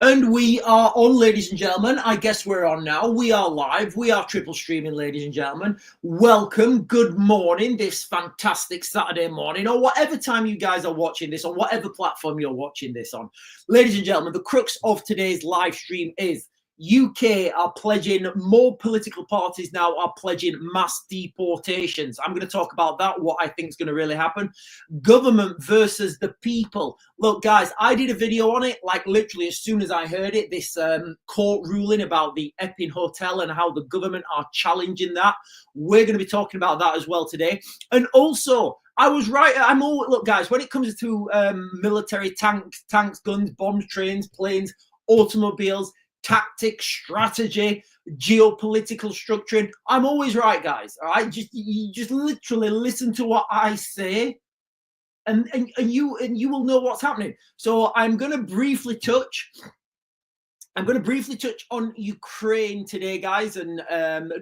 And we are on, ladies and gentlemen. I guess we're on now. We are live. We are triple streaming, ladies and gentlemen. Welcome. Good morning this fantastic Saturday morning, or whatever time you guys are watching this, on whatever platform you're watching this on. Ladies and gentlemen, the crux of today's live stream is UK are pledging, more political parties now are pledging mass deportations. I'm going to talk about that, what I think is going to really happen. Government versus the people. Look, guys, I did a video on it, like literally as soon as I heard it, this court ruling about the Epping Hotel and how the government are challenging that. We're going to be talking about that as well today. And also, I was right. Look, guys, when it comes to military tanks, guns, bombs, trains, planes, automobiles, tactics, strategy, geopolitical structuring, I'm always right, guys. All right, you just literally listen to what I say, and you will know what's happening. So I'm going to briefly touch on Ukraine today, guys. And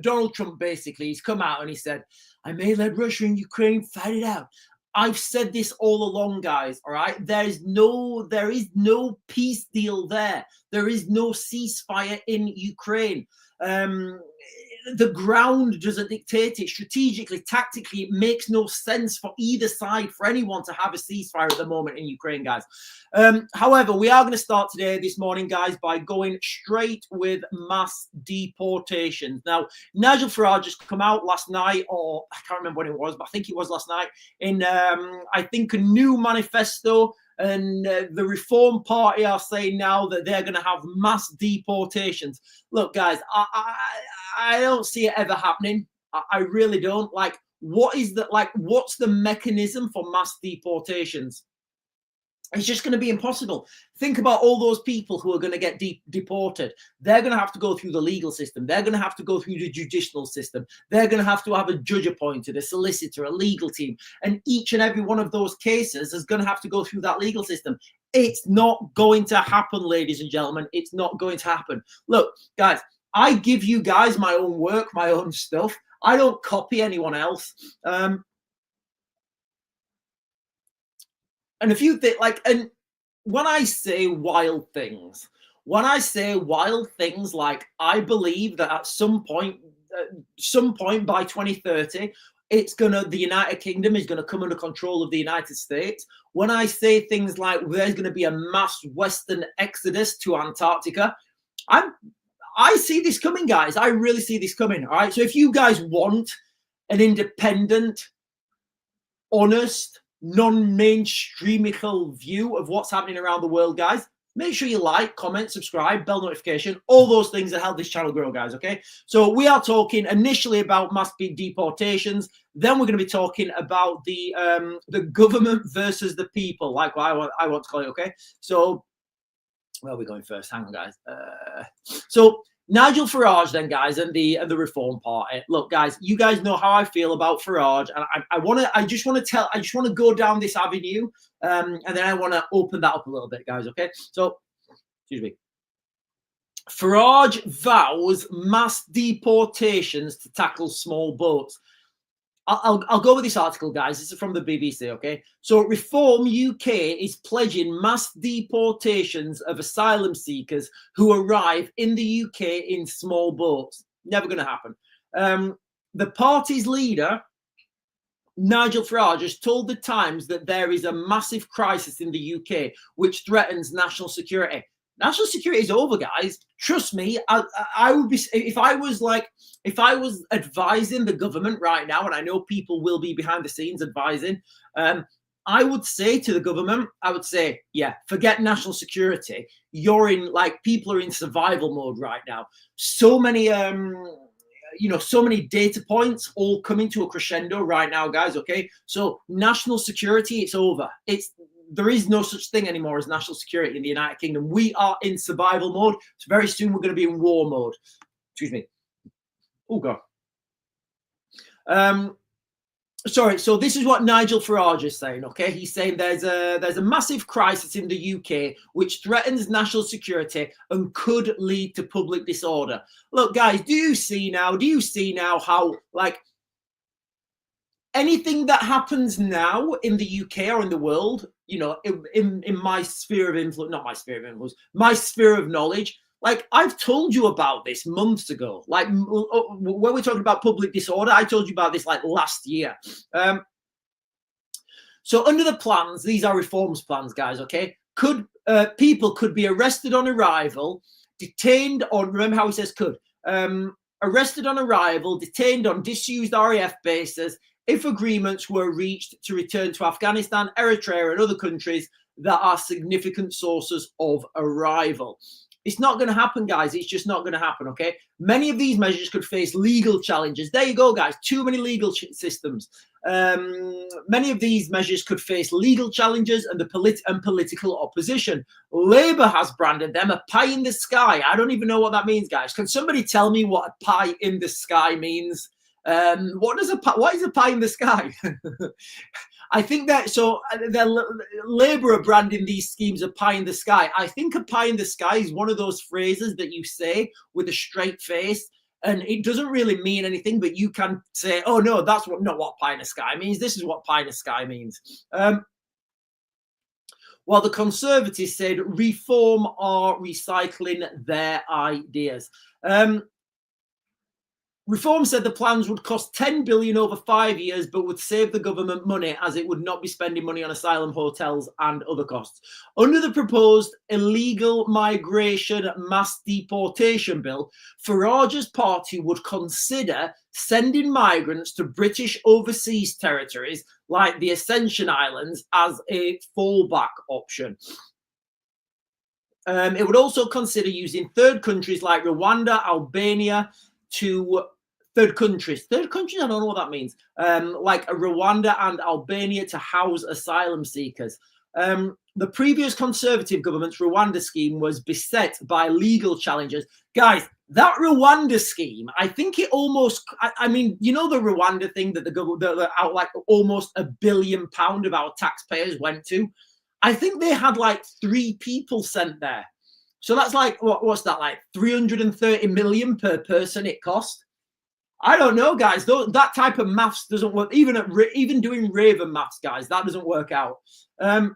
Donald Trump, basically, he's come out and he said, I may let Russia and Ukraine fight it out. I've said this all along, guys. All right. There is no peace deal there. There is no ceasefire in Ukraine. The ground doesn't dictate it. Strategically, tactically, it makes no sense for either side, for anyone to have a ceasefire at the moment in Ukraine, guys. However, we are going to start today, this morning, guys, by going straight with mass deportations. Now, Nigel Farage has come out last night, or I can't remember when it was, but I think it was last night, in, I think, a new manifesto. And the Reform Party are saying now that they're going to have mass deportations. Look, guys, I don't see it ever happening. I really don't. Like, what's the mechanism for mass deportations? It's just going to be impossible. Think about all those people who are going to get deported. They're going to have to go through the legal system. They're going to have to go through the judicial system. They're going to have a judge appointed, a solicitor, a legal team. And each and every one of those cases is going to have to go through that legal system. It's not going to happen, ladies and gentlemen. It's not going to happen. Look, guys, I give you guys my own work, my own stuff. I don't copy anyone else. And a few things, and when I say wild things, like, I believe that at some point by 2030, the United Kingdom is going to come under control of the United States. When I say things like there's going to be a mass Western exodus to Antarctica, I see this coming, guys. I really see this coming. All right. So if you guys want an independent, honest, non-mainstreamical view of what's happening around the world, guys, make sure you like, comment, subscribe, bell notification, all those things that help this channel grow, guys. Okay, so we are talking initially about mass deportations, then we're going to be talking about the government versus the people, like I want to call it. Okay, so where are we going first? Hang on, guys. So Nigel Farage, then, guys, and the Reform Party. Look, guys, you guys know how I feel about Farage, and I just want to go down this avenue, and then I want to open that up a little bit, guys. Okay, so excuse me. Farage vows mass deportations to tackle small boats. I'll go with this article, guys. This is from the BBC, okay? So Reform UK is pledging mass deportations of asylum seekers who arrive in the UK in small boats. Never going to happen. The party's leader, Nigel Farage, has told the Times that there is a massive crisis in the UK which threatens national security. National security is over, guys. Trust me. I would be, if I was advising the government right now, and I know people will be behind the scenes advising, I would say to the government, I would say, yeah, forget national security. People are in survival mode right now. So many, so many data points all coming to a crescendo right now, guys. Okay, so national security, it's over. There is no such thing anymore as national security in the United Kingdom. We are in survival mode. So very soon we're going to be in war mode. Excuse me. Oh, God. Sorry. So this is what Nigel Farage is saying, okay? He's saying there's a massive crisis in the UK which threatens national security and could lead to public disorder. Look, guys, do you see now how, anything that happens now in the UK or in the world, you know, in my sphere of influence, not my sphere of influence, my sphere of knowledge, like I've told you about this months ago. Like when we're talking about public disorder, I told you about this like last year. So under the plans, these are reforms plans, guys, okay? People could be arrested on arrival, detained on, remember how he says could, arrested on arrival, detained on disused RAF bases if agreements were reached to return to Afghanistan, Eritrea, and other countries that are significant sources of arrival. It's not going to happen, guys. It's just not going to happen, okay? Many of these measures could face legal challenges. There you go, guys. Too many legal systems. Many of these measures could face legal challenges and political opposition. Labour has branded them a pie in the sky. I don't even know what that means, guys. Can somebody tell me what a pie in the sky means? What is a pie in the sky? I think that Labour are branding these schemes a pie in the sky. I think a pie in the sky is one of those phrases that you say with a straight face, and it doesn't really mean anything, but you can say, oh no, that's not what pie in the sky means. This is what pie in the sky means. While the Conservatives said reform are recycling their ideas. Reform said the plans would cost 10 billion over 5 years, but would save the government money as it would not be spending money on asylum, hotels and other costs. Under the proposed illegal migration mass deportation bill, Farage's party would consider sending migrants to British overseas territories like the Ascension Islands as a fallback option. It would also consider using third countries like Rwanda, Albania to third countries, I don't know what that means, like Rwanda and Albania to house asylum seekers. The previous Conservative government's Rwanda scheme was beset by legal challenges. Guys, that Rwanda scheme, I think it almost, I mean, you know the Rwanda thing that the government, out like almost £1 billion of our taxpayers went to? I think they had like 3 people sent there. So that's like, what's that, like 330 million per person it cost? I don't know, guys. That type of maths doesn't work. Even doing Raven maths, guys, that doesn't work out. The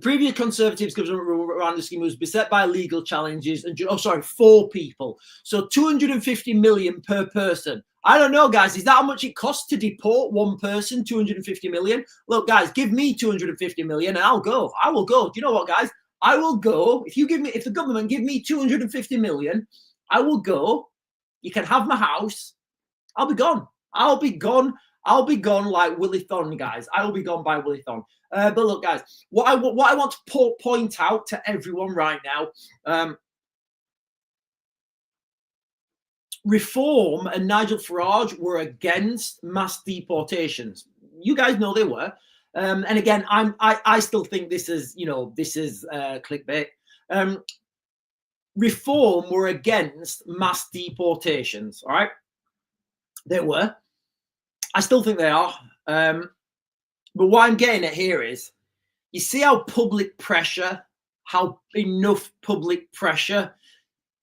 previous Conservatives government Rwanda scheme was beset by legal challenges. And 4 people. So 250 million per person. I don't know, guys. Is that how much it costs to deport one person? 250 million. Look, guys, give me 250 million and I'll go. I will go. Do you know what, guys? I will go. If the government give me 250 million, I will go. You can have my house. I'll be gone. I'll be gone. I'll be gone like Willie Thorne, guys. I will be gone by Willie Thorne. But look, guys, what I want to point out to everyone right now, Reform and Nigel Farage were against mass deportations. You guys know they were. And again, I still think this is clickbait. Reform were against mass deportations. All right, they were. I still think they are. But what I'm getting at here is, you see how enough public pressure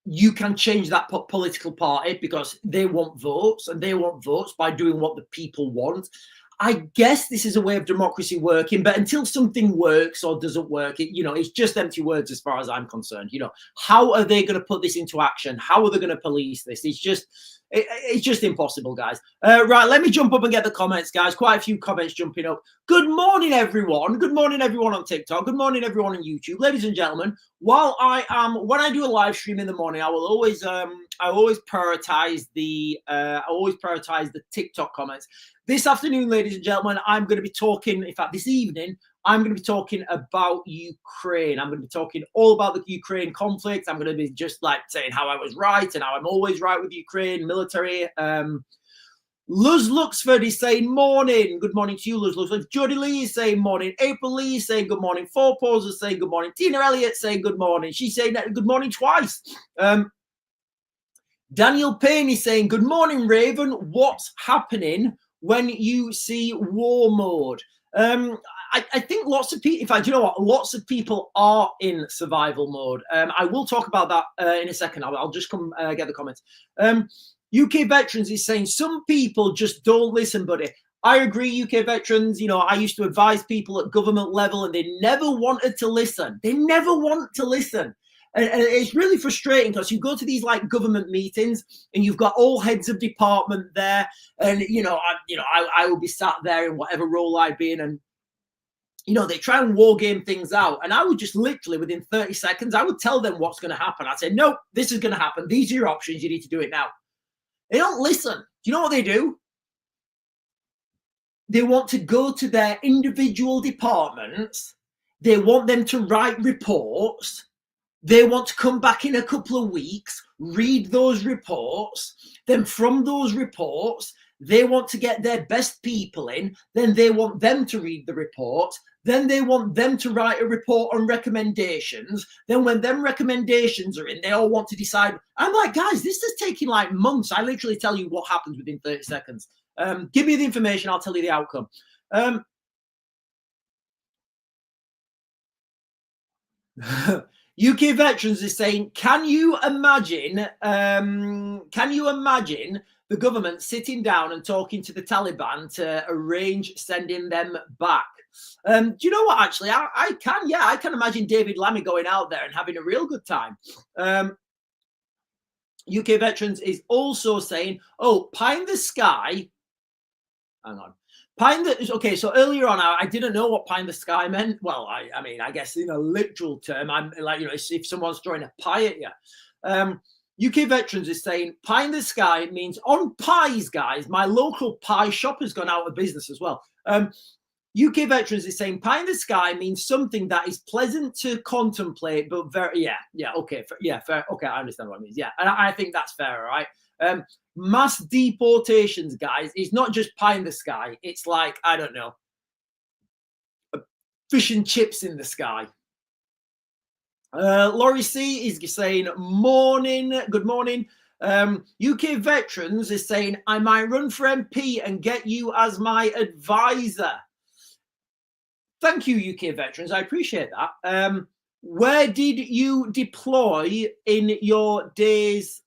you can change that political party, because they want votes, and they want votes by doing what the people want. I guess this is a way of democracy working, but until something works or doesn't work, it's just empty words as far as I'm concerned. How are they going to put this into action? How are they going to police this? It's just impossible, guys. Right, let me jump up and get the comments, guys. Quite a few comments jumping up. Good morning, everyone. Good morning, everyone on TikTok. Good morning, everyone on YouTube. Ladies and gentlemen, when I do a live stream in the morning, I always prioritize the TikTok comments. This afternoon, ladies and gentlemen, I'm going to be talking, in fact, this evening, I'm going to be talking about Ukraine. I'm going to be talking all about the Ukraine conflict. I'm going to be just like saying how I was right and how I'm always right with Ukraine military. Luz Luxford is saying morning. Good morning to you, Luz Luxford. Jody Lee is saying morning. April Lee is saying good morning. Four Paws is saying good morning. Tina Elliott saying good morning. She's saying good morning twice. Daniel Payne is saying good morning, Raven. What's happening when you see war mode? I think lots of people, in fact, you know what? Lots of people are in survival mode. I will talk about that in a second. I'll just come get the comments. UK Veterans is saying some people just don't listen, buddy. I agree, UK veterans. You know, I used to advise people at government level and they never wanted to listen. They never want to listen. And it's really frustrating because you go to these like government meetings and you've got all heads of department there. And, I will be sat there in whatever role I'd be in. And, they try and war game things out. And I would just literally within 30 seconds, I would tell them what's going to happen. I'd say, no, this is going to happen. These are your options. You need to do it now. They don't listen. Do you know what they do? They want to go to their individual departments. They want them to write reports. They want to come back in a couple of weeks, read those reports. Then from those reports, they want to get their best people in. Then they want them to read the report. Then they want them to write a report on recommendations. Then when them recommendations are in, they all want to decide. I'm like, guys, this is taking like months. I literally tell you what happens within 30 seconds. Give me the information. I'll tell you the outcome. UK veterans is saying, can you imagine the government sitting down and talking to the Taliban to arrange sending them back? Do you know what? Actually, I can. Yeah, I can imagine David Lammy going out there and having a real good time. UK veterans is also saying, oh, pie in the sky. Hang on. Okay, so earlier on, I didn't know what pie in the sky meant. Well, I mean, I guess in a literal term, I'm like, if someone's throwing a pie at you. UK veterans is saying pie in the sky means on pies, guys. My local pie shop has gone out of business as well. UK veterans is saying pie in the sky means something that is pleasant to contemplate, but very, okay, fair. Okay, I understand what it means. Yeah, and I think that's fair, all right? Mass deportations, guys, it's not just pie in the sky. It's like, I don't know, fish and chips in the sky. Laurie C is saying, good morning. UK veterans is saying, I might run for MP and get you as my advisor. Thank you, UK veterans. I appreciate that. Where did you deploy in your days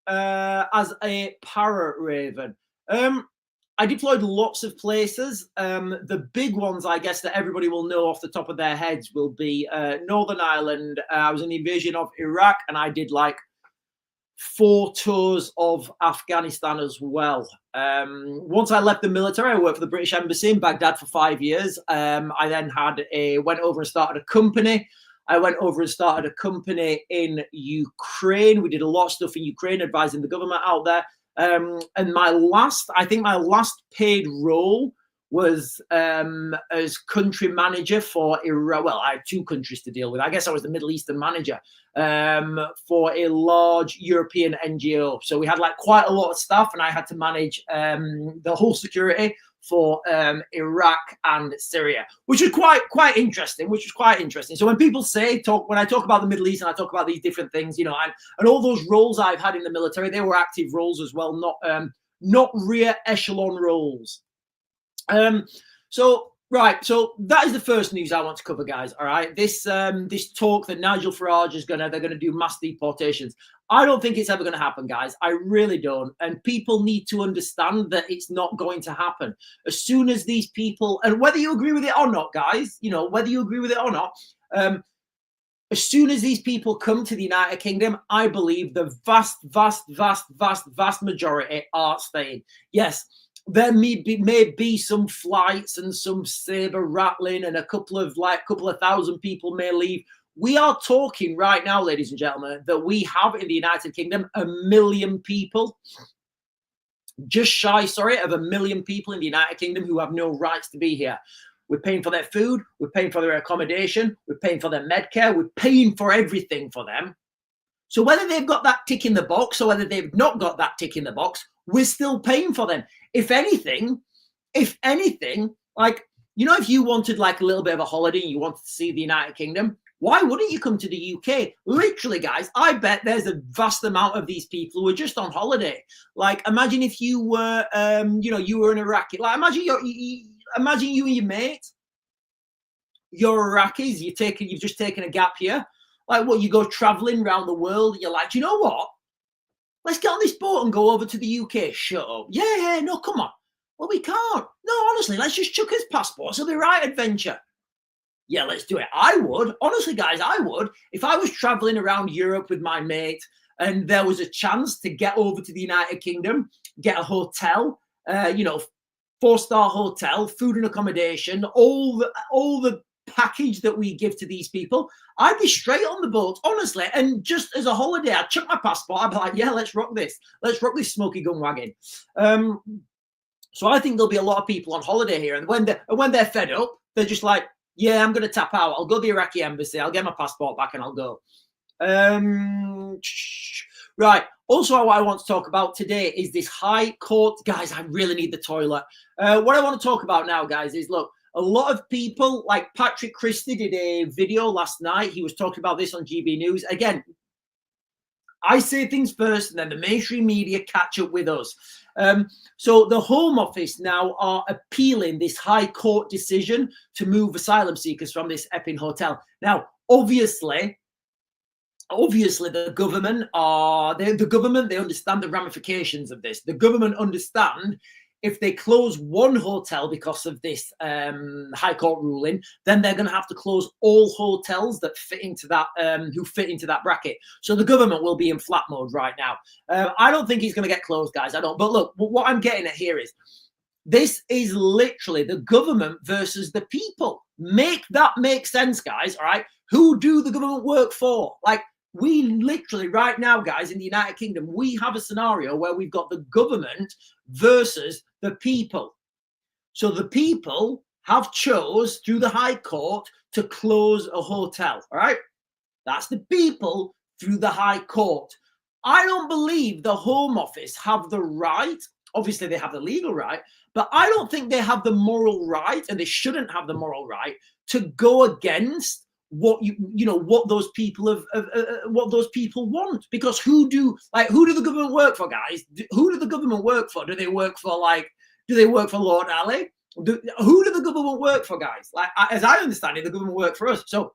as a parrot raven? I deployed lots of places. The big ones, I guess, that everybody will know off the top of their heads will be Northern Ireland. I was in the invasion of Iraq, and I did like 4 tours of Afghanistan as well. Once I left the military, I worked for the British Embassy in Baghdad for 5 years. I then went over and started a company. I went over and started a company in Ukraine. We did a lot of stuff in Ukraine, advising the government out there. And my last paid role was as country manager for Iraq. Well, I had 2 countries to deal with. I guess I was the Middle Eastern manager for a large European NGO. So we had like quite a lot of staff, and I had to manage the whole security for Iraq and Syria, which was quite interesting. So when people when I talk about the Middle East and I talk about these different things, and all those roles I've had in the military, they were active roles as well, not rear echelon roles. So that is the first news I want to cover, guys. All right, this talk that Nigel Farage is they're gonna do mass deportations. I don't think it's ever going to happen, guys. I really don't. And people need to understand that it's not going to happen. As soon as these people, and whether you agree with it or not, guys, whether you agree with it or not, as soon as these people come to the United Kingdom, I believe the vast majority are staying. Yes, there may be some flights and some saber rattling, and a couple of thousand people may leave. We are talking right now, ladies and gentlemen, that we have in the United Kingdom 1 million people, just shy, of 1 million people in the United Kingdom who have no rights to be here. We're paying for their food, we're paying for their accommodation, we're paying for their Medcare, we're paying for everything for them. So whether they've got that tick in the box or whether they've not got that tick in the box, we're still paying for them. If anything, like, if you wanted like a little bit of a holiday and you wanted to see the United Kingdom, why wouldn't you come to the UK? Literally, guys, I bet there's a vast amount of these people who are just on holiday. Like, imagine if you were, you were an Iraqi. Like, imagine you and your mate, you're Iraqis. You've just taken a gap year. Like, what, you go traveling around the world. You're like, do you know what? Let's get on this boat and go over to the UK. Shut up. Yeah, no, come on. Well, we can't. No, honestly, let's just chuck his passports. He'll be right, adventure. Yeah, let's do it. I would. Honestly, guys, I would. If I was traveling around Europe with my mate and there was a chance to get over to the United Kingdom, get a hotel, 4-star hotel, food and accommodation, all the package that we give to these people, I'd be straight on the boat, honestly. And just as a holiday, I'd chuck my passport. I'd be like, yeah, let's rock this. Let's rock this smoky gun wagon. So I think there'll be a lot of people on holiday here. And when they're fed up, they're just like, yeah, I'm going to tap out. I'll go to the Iraqi embassy. I'll get my passport back and I'll go. Right. Also, what I want to talk about today is this high court. Guys, I really need the toilet. What I want to talk about now, guys, is look, a lot of people, like Patrick Christie did a video last night. He was talking about this on GB News. Again, I say things first and then the mainstream media catch up with us. So the Home Office now are appealing this High Court decision to move asylum seekers from this Epping hotel. Now, obviously the government they understand the ramifications of this. The government understand if they close one hotel because of this High Court ruling, then they're going to have to close all hotels that fit into that who fit into that bracket. So the government will be in flat mode right now. I don't think he's going to get closed, guys. I don't. But look, what I'm getting at here is this is literally the government versus the people. Make that make sense, guys. All right. Who do the government work for? Like, we literally right now, guys, in the United Kingdom, we have a scenario where we've got the government versus the people. So the people have chose through the High Court to close a hotel. All right. That's the people through the High Court. I don't believe the Home Office have the right. Obviously, they have the legal right, but I don't think they have the moral right, and they shouldn't have the moral right to go against what what those people what those people want. Because who do the government work for, guys? Who do the government work for? Do they work for Lord Ali? Who do the government work for, guys? Like, as I understand it, the government work for us. So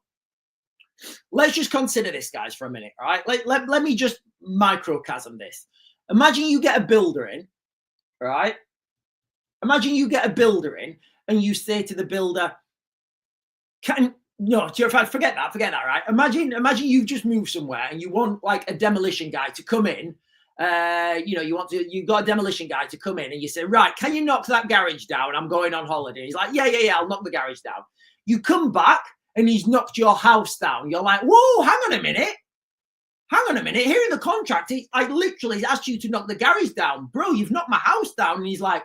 let's just consider this, guys, for a minute. All right, let me just microcosm this. Imagine you get a builder in, right? Imagine you get a builder in and you say to the builder, forget that, right? Imagine you've just moved somewhere and you want like a demolition guy to come in. You've got a demolition guy to come in and you say, right, can you knock that garage down? I'm going on holiday. He's like, yeah, I'll knock the garage down. You come back and he's knocked your house down. You're like, whoa, hang on a minute. Here in the contract, I literally asked you to knock the garage down. Bro, you've knocked my house down. And he's like,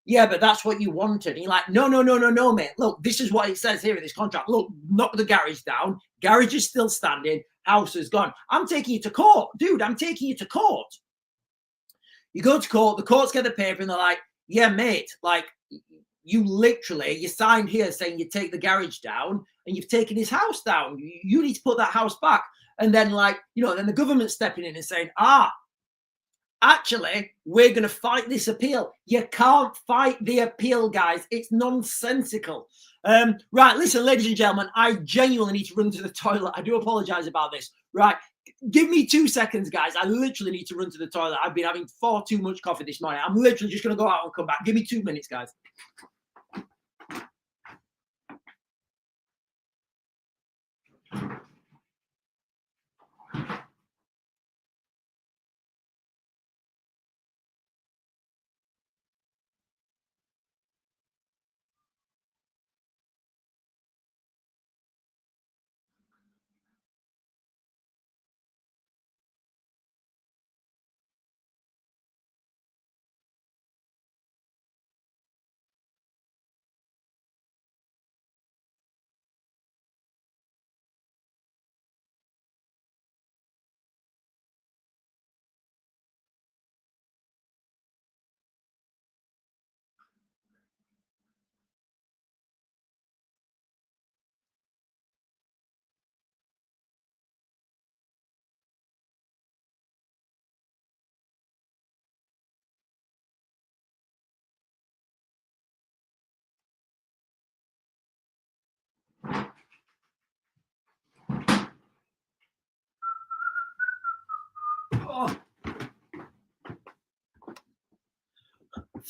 yeah, but that's what you wanted. And you're like, no, mate. Look, this is what it says here in this contract. Look, knock the garage down. Garage is still standing. House is gone. I'm taking you to court. Dude, I'm taking you to court. You go to court. The courts get the paper and they're like, yeah, mate, like, you signed here saying you take the garage down and you've taken his house down. You need to put that house back. And then then the government stepping in and saying, actually, we're going to fight this appeal. You can't fight the appeal, guys. It's nonsensical. Right, listen, ladies and gentlemen, I genuinely need to run to the toilet. I do apologize about this. Right, give me 2 seconds, guys. I literally need to run to the toilet. I've been having far too much coffee this morning. I'm literally just going to go out and come back. Give me 2 minutes, guys.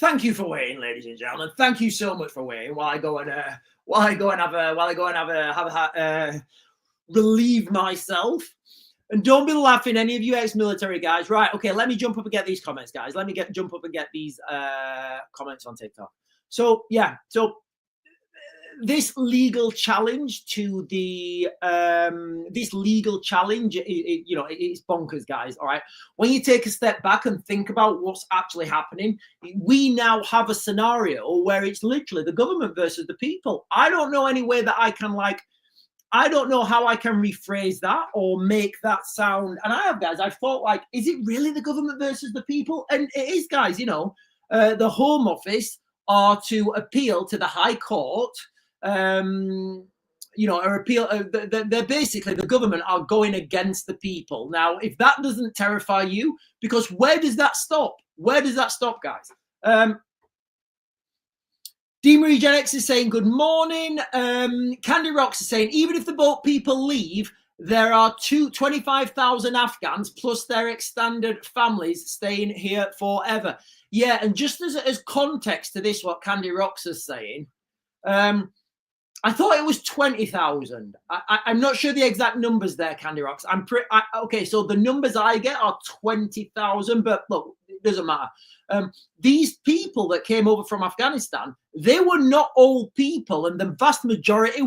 thank you for waiting, ladies and gentlemen. Thank you so much for waiting while I go and relieve myself. And don't be laughing, any of you ex-military guys. Right, okay, let me jump up and get these comments, guys. Let me jump up and get these comments on TikTok. So, yeah, so this legal challenge to the it's bonkers, guys. All right, when you take a step back and think about what's actually happening, we now have a scenario where it's literally the government versus the people. I don't know any way that I don't know how I can rephrase that or make that sound. And I've thought, like, is it really the government versus the people? And it is, guys. The Home Office are to appeal to the High Court. They're basically, the government are going against the people. Now, if that doesn't terrify you, because where does that stop? Where does that stop, guys? D. Marie Gen X is saying, good morning. Candy Rocks is saying, even if the boat people leave, there are 25,000 Afghans plus their extended families staying here forever. Yeah, and just as context to this, what Candy Rocks is saying, I thought it was 20,000. I'm not sure the exact numbers there, Candy Rocks. Okay, so the numbers I get are 20,000, but look, it doesn't matter. These people that came over from Afghanistan, they were not old people, and the vast majority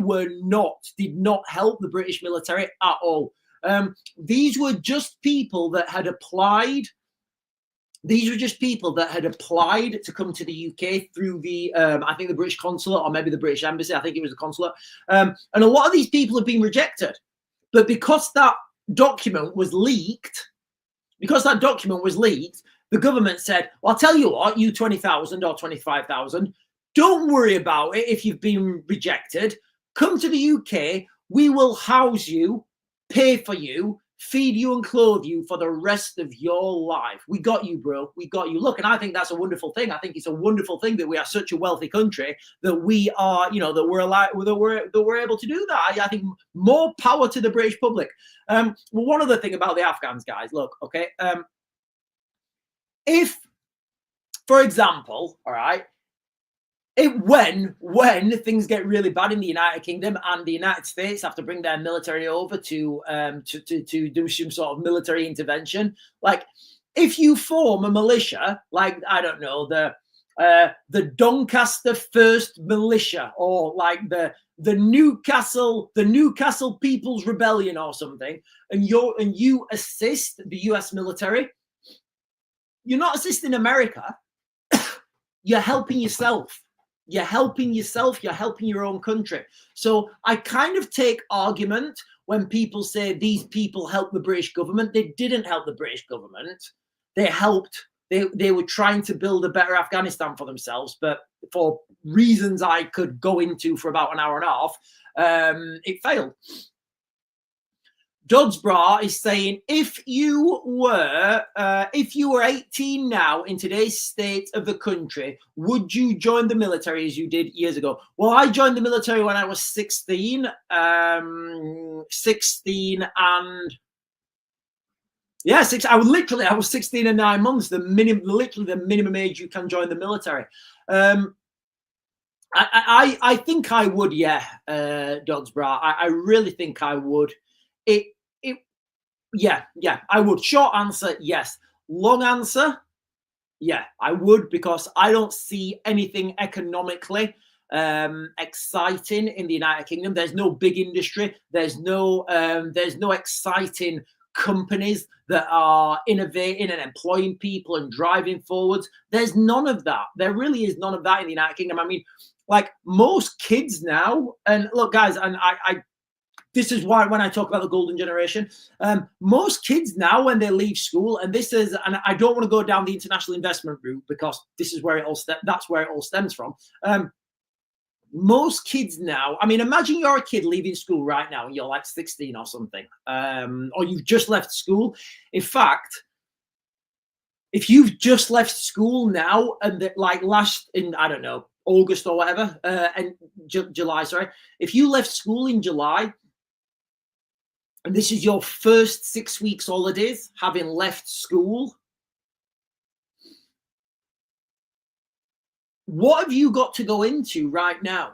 did not help the British military at all. These were just people that had applied. These were just people that had applied to come to the UK through the, I think, the British consulate or maybe the British embassy. I think it was the consulate. And a lot of these people have been rejected. But because that document was leaked, the government said, well, I'll tell you what, you 20,000 or 25,000, don't worry about it if you've been rejected. Come to the UK. We will house you, pay for you, feed you and clothe you for the rest of your life. We got you, bro. We got you. Look, and I think that's a wonderful thing. I think it's a wonderful thing that we are such a wealthy country that we are, that we're able to do that. I think more power to the British public. Well, one other thing about the Afghans, guys. Look, okay. If, for example, all right, when things get really bad in the United Kingdom and the United States have to bring their military over to do some sort of military intervention, like if you form a militia, like, I don't know, the Doncaster First Militia, or like the Newcastle People's Rebellion or something, and you assist the US military, you're not assisting America. You're helping yourself. You're helping yourself. You're helping your own country. So I kind of take argument when people say these people help the British government. They didn't help the British government. They helped. They were trying to build a better Afghanistan for themselves, but for reasons I could go into for about an hour and a half, it failed. Dodsbra is saying, if you were 18 now in today's state of the country, would you join the military as you did years ago? Well, I joined the military when I was 16. 16 and yeah, I was 16 and 9 months. Literally the minimum age you can join the military. I think I would, yeah, Dodsbra. I really think I would. Yeah, I would. Short answer, yes. Long answer, yeah, I would, because I don't see anything economically exciting in the United Kingdom. There's no big industry. There's no exciting companies that are innovating and employing people and driving forwards. There's none of that. There really is none of that in the United Kingdom. I mean, like most kids now, and look, guys, and I this is why when I talk about the golden generation, most kids now, when they leave school, and I don't want to go down the international investment route because this is where that's where it all stems from. Most kids now, I mean, imagine you're a kid leaving school right now and you're like 16 or something, or you've just left school. In fact, if you've just left school now and I don't know, August or whatever, and July, sorry, if you left school in July, and this is your first 6 weeks holidays, having left school, what have you got to go into right now?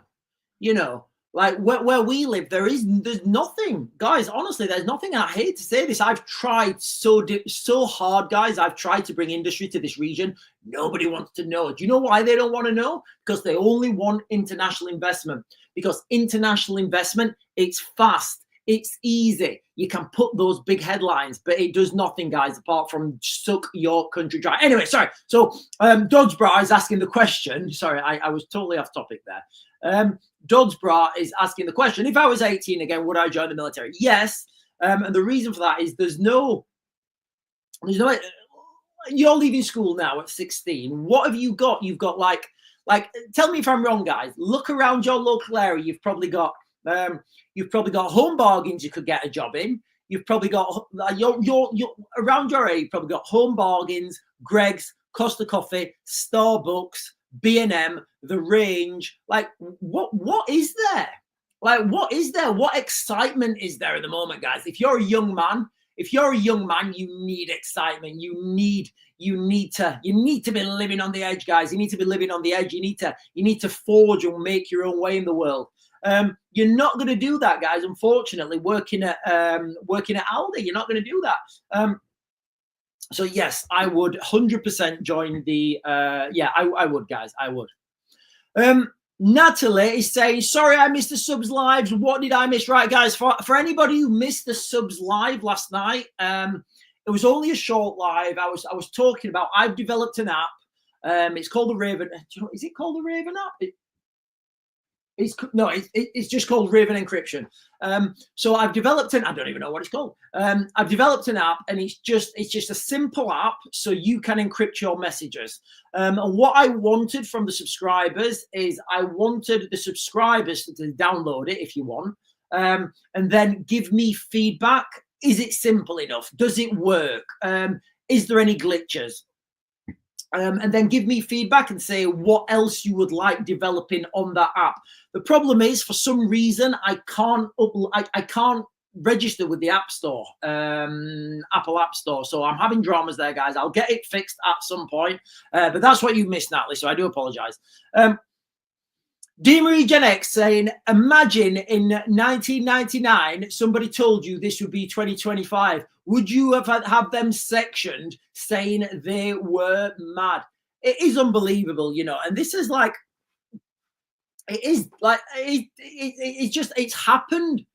You know, like where we live, there's nothing, guys. Honestly, there's nothing. I hate to say this. I've tried so hard, guys. I've tried to bring industry to this region. Nobody wants to know. Do you know why they don't want to know? Because they only want international investment. Because international investment, it's fast, it's easy. You can put those big headlines, but it does nothing, guys, apart from suck your country dry. Anyway, sorry. So Dodgebra is asking the question. Sorry, I was totally off topic there. Dodgebra is asking the question, if I was 18 again, would I join the military? Yes. And the reason for that is there's no, you're leaving school now at 16. What have you got? You've got like, tell me if I'm wrong, guys. Look around your local area. You've probably got home bargains you could get a job in. You've probably got your around your area. You've probably got home bargains, Greg's, Costa Coffee, Starbucks, B&M, The Range. Like, what is there? Like, what is there? What excitement is there at the moment, guys? If you're a young man, you need excitement. You need to be living on the edge, guys. You need to be living on the edge. You need to forge and make your own way in the world. You're not going to do that, guys. Unfortunately, working at Aldi, you're not going to do that. So yes, I would 100% join the. I would, guys. I would. Natalie is saying, sorry, I missed the subs lives. What did I miss? Right, guys, for anybody who missed the subs live last night, it was only a short live. I was talking about, I've developed an app. It's called the Raven. Is it called the Raven app? It's just called Raven Encryption. So I've developed I don't even know what it's called. I've developed an app, and it's just a simple app so you can encrypt your messages. And what I wanted from the subscribers is I wanted the subscribers to download it if you want, and then give me feedback. Is it simple enough? Does it work? Is there any glitches? And then give me feedback and say what else you would like developing on that app. The problem is, for some reason, I can't register with the App Store, Apple App Store. So I'm having dramas there, guys. I'll get it fixed at some point. But that's what you missed, Natalie. So I do apologize. D-Marie Gen X saying, imagine in 1999, somebody told you this would be 2025. Would you have them sectioned saying they were mad? It is unbelievable, you know. And this is like, it's happened.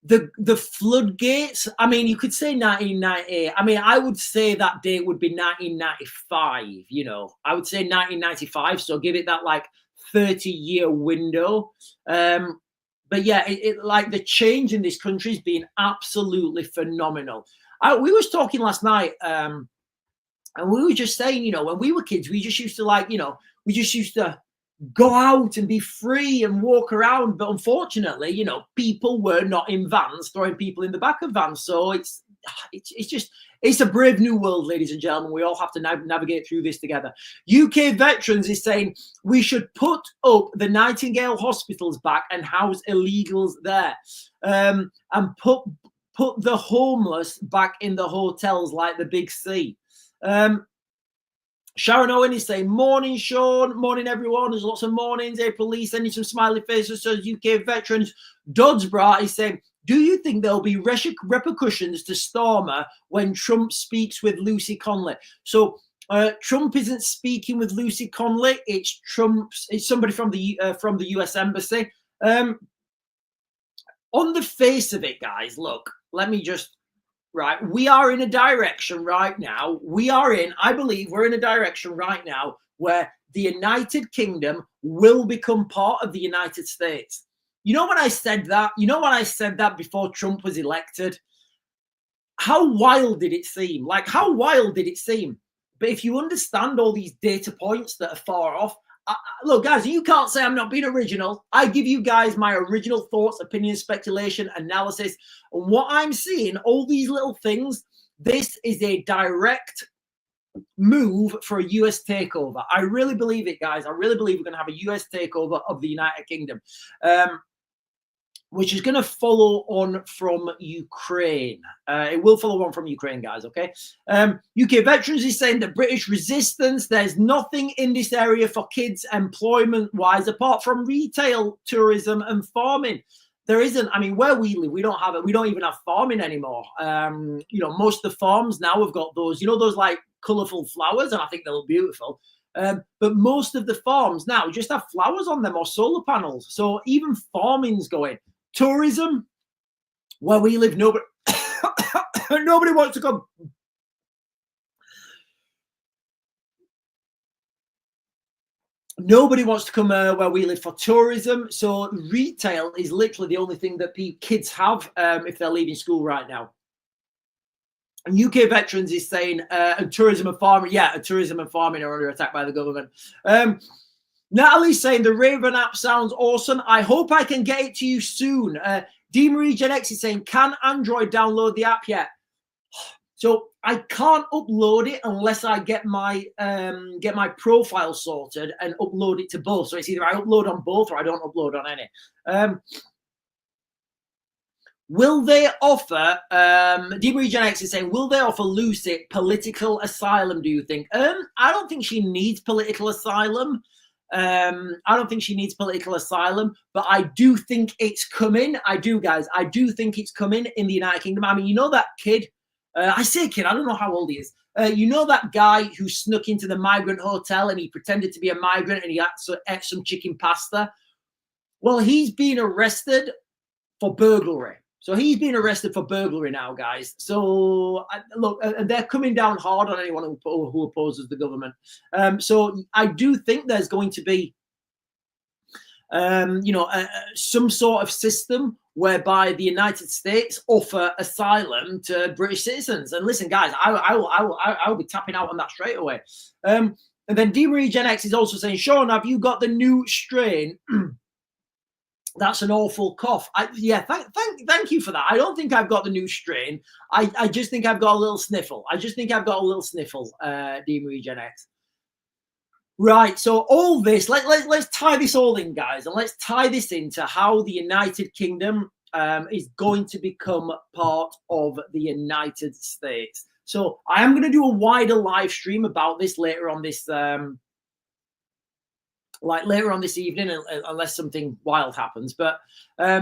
The floodgates. I mean, you could say 1998. I mean, I would say that date would be 1995. You know, I would say 1995. So give it that like 30-year window. But yeah, like the change in this country has been absolutely phenomenal. We was talking last night, and we were just saying, you know, when we were kids, we just used to go out and be free and walk around. But unfortunately, you know, people were not in vans, throwing people in the back of vans. So it's a brave new world, ladies and gentlemen. We all have to navigate through this together. UK Veterans is saying we should put up the Nightingale hospitals back and house illegals there, and put the homeless back in the hotels like the Big C. Sharon Owen is saying, morning, Sean. Morning, everyone. There's lots of mornings. April Lee sending some smiley faces. So UK Veterans. Dodgebra is saying, do you think there'll be repercussions to Stormer when Trump speaks with Lucy Conley? So Trump isn't speaking with Lucy Conley. It's somebody from the US Embassy. On the face of it, guys, look, let me just. Right, we are in a direction right now. I believe we're in a direction right now where the United Kingdom will become part of the United States. You know when I said that before Trump was elected? How wild did it seem? Like, how wild did it seem? But if you understand all these data points that are far off, look, guys, you can't say I'm not being original. I give you guys my original thoughts, opinions, speculation, analysis. And what I'm seeing, all these little things, this is a direct move for a US takeover. I really believe it, guys. I really believe we're going to have a US takeover of the United Kingdom. which is going to follow on from Ukraine. It will follow on from Ukraine, guys, okay? UK Veterans is saying that British resistance, there's nothing in this area for kids employment-wise apart from retail, tourism and farming. There isn't. I mean, where we live, we don't have it. We don't even have farming anymore. You know, most of the farms now have got those, you know, those like colourful flowers, and I think they look beautiful. But most of the farms now just have flowers on them or solar panels. So even farming's going. Tourism, where we live, nobody nobody wants to come. Nobody wants to come where we live for tourism. So retail is literally the only thing that kids have if they're leaving school right now. And UK Veterans is saying, and tourism and farming, yeah, tourism and farming are under attack by the government. Natalie's saying the Raven app sounds awesome. I hope I can get it to you soon. D-Marie Gen X is saying, can Android download the app yet? So I can't upload it unless I get my profile sorted and upload it to both. So it's either I upload on both or I don't upload on any. Will they offer, D-Marie Gen X is saying, will they offer Lucy political asylum, do you think? I don't think she needs political asylum. I don't think she needs political asylum, but I do think it's coming. I do, guys. I do think it's coming in the United Kingdom. I mean, you know that kid? I say kid, I don't know how old he is. You know that guy who snuck into the migrant hotel and he pretended to be a migrant and he ate some chicken pasta? Well, he's been arrested for burglary. So he's been arrested for burglary now, guys. So look, and they're coming down hard on anyone who opposes the government. So I do think there's going to be, you know, some sort of system whereby the United States offer asylum to British citizens. And listen, guys, I will be tapping out on that straight away. And then D-Marie Gen X is also saying, Sean, have you got the new strain? That's an awful cough. Yeah, thank you for that. I don't think I've got the new strain. I just think I've got a little sniffle. I just think I've got a little sniffle, D-Marie Gen X. Right, so all this, let's tie this all in, guys, and let's tie this into how the United Kingdom is going to become part of the United States. So I am going to do a wider live stream about this later on this later on this evening, unless something wild happens. But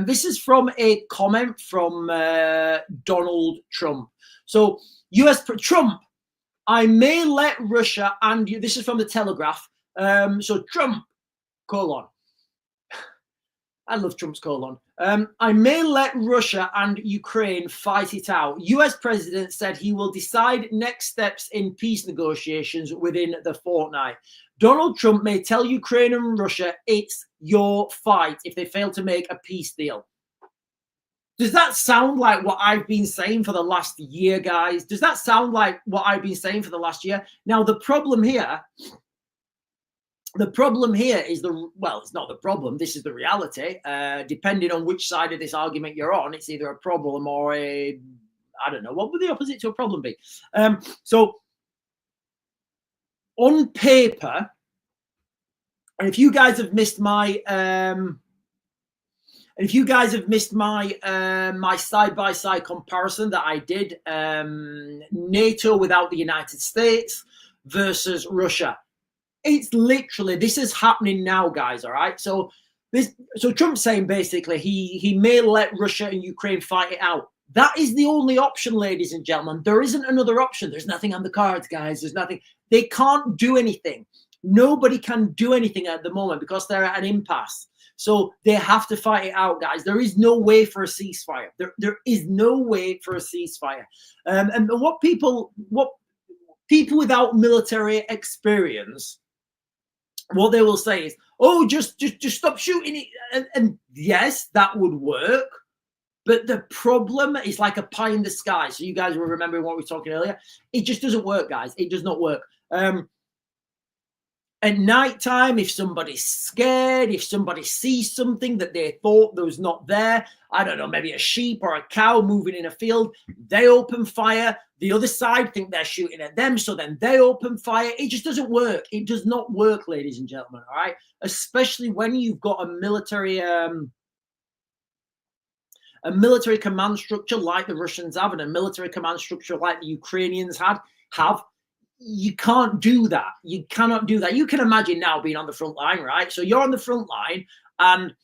this is from a comment from Donald Trump. So Trump, I may let Russia and you, this is from the Telegraph. So Trump, colon. I love Trump's colon. I may let Russia and Ukraine fight it out. US president said he will decide next steps in peace negotiations within the fortnight. Donald Trump may tell Ukraine and Russia it's your fight if they fail to make a peace deal. Does that sound like what I've been saying for the last year, guys? Does that sound like what I've been saying for the last year? Now, the problem here is well, it's not the problem. This is the reality. Depending on which side of this argument you're on, it's either a problem or I don't know. What would the opposite to a problem be? So on paper, and if you guys have missed my my side-by-side comparison that I did, NATO without the United States versus Russia, it's literally, this is happening now, guys. All right. So Trump's saying basically he may let Russia and Ukraine fight it out. That is the only option, ladies and gentlemen. There isn't another option. There's nothing on the cards, guys. There's nothing. They can't do anything. Nobody can do anything at the moment because they're at an impasse. So they have to fight it out, guys. There is no way for a ceasefire. There is no way for a ceasefire. And what people without military experience, what they will say is, oh, just stop shooting it. And yes, that would work. But the problem is like a pie in the sky. So you guys were remembering what we were talking earlier. It just doesn't work, guys. It does not work. At nighttime, if somebody's scared, if somebody sees something that they thought that was not there, I don't know, maybe a sheep or a cow moving in a field, they open fire. The other side think they're shooting at them, so then they open fire. It just doesn't work. It does not work, ladies and gentlemen, all right? Especially when you've got a military a military command structure like the Russians have and a military command structure like the Ukrainians have, you can't do that. You cannot do that. You can imagine now being on the front line, right? So you're on the front line and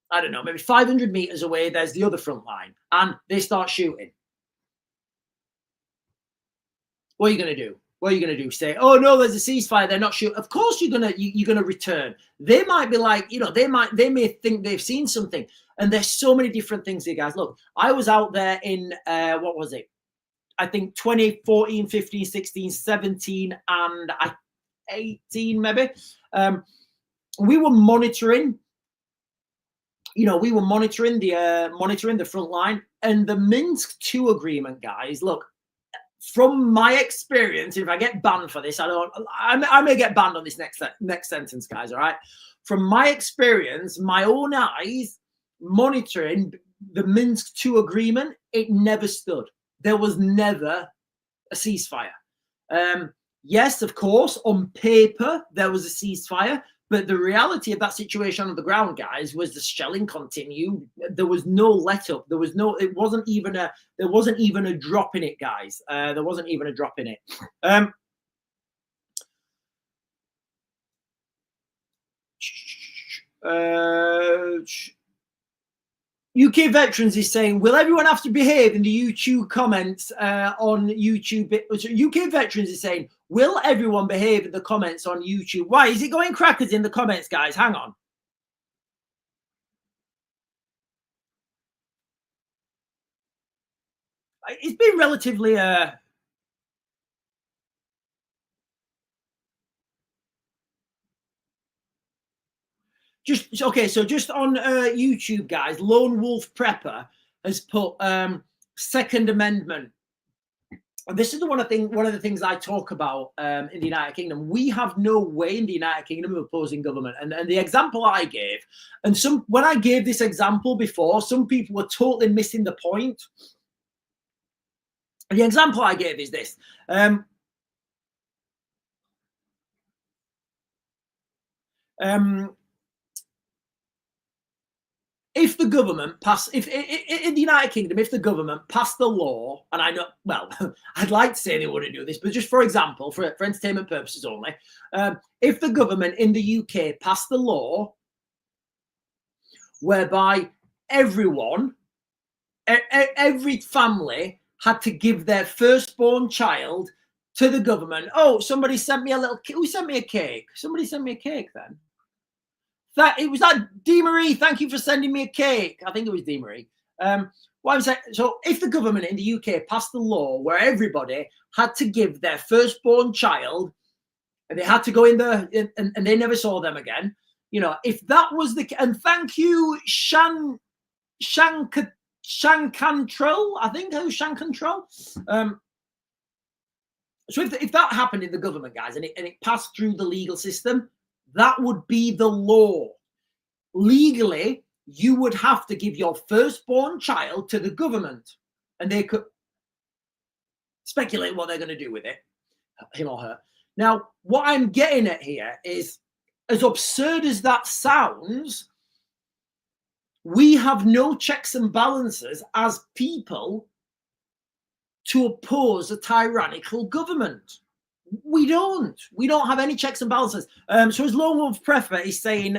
I don't know, maybe 500 meters away, there's the other front line and they start shooting. What are you going to do? What are you going to do? Say, oh no, there's a ceasefire. They're not shooting. Of course you're gonna return. They might be like, you know, they may think they've seen something. And there's so many different things here, guys. Look, I was out there in what was it? I think 2014, 15, 16, 17, and 18 maybe. We were monitoring. You know, we were monitoring the front line and the Minsk II agreement, guys. Look. From my experience, if I get banned for this, I may get banned on this next sentence, guys. All right. From my experience, my own eyes monitoring the Minsk II agreement, it never stood. There was never a ceasefire. Yes, of course, on paper there was a ceasefire, but the reality of that situation on the ground, guys, was the shelling continued. There was no let up. There wasn't even a drop in it, guys. There wasn't even a drop in it. UK Veterans is saying, will everyone have to behave in the YouTube comments on YouTube? UK Veterans is saying, will everyone behave in the comments on YouTube? Why? Is it going crackers in the comments, guys? Hang on. It's been relatively... Okay, so just on YouTube, guys, Lone Wolf Prepper has put Second Amendment. And this is one of the things I talk about in the United Kingdom. We have no way in the United Kingdom of opposing government. And the example I gave, and when I gave this example before, some people were totally missing the point. And the example I gave is this. If the government if in the United Kingdom, if the government passed the law, and I know, well, I'd like to say they wouldn't do this, but just for example, for entertainment purposes only, if the government in the UK passed the law whereby everyone, every family had to give their firstborn child to the government. Oh, somebody sent me who sent me a cake? Somebody sent me a cake then. It was that Dee Marie. Thank you for sending me a cake. I think it was Dee Marie. What I'm saying, so if the government in the UK passed a law where everybody had to give their firstborn child, and they had to go in there, and they never saw them again, you know, if that was the, and thank you, Shankantrell, I think it was Shankantrell. So if that happened in the government, guys, and it passed through the legal system, that would be the law. Legally, you would have to give your firstborn child to the government, and they could speculate what they're going to do with it, him or her. Now, what I'm getting at here is, as absurd as that sounds, we have no checks and balances as people to oppose a tyrannical government. We don't have any checks and balances. So as Lone Wolf Prepper is saying,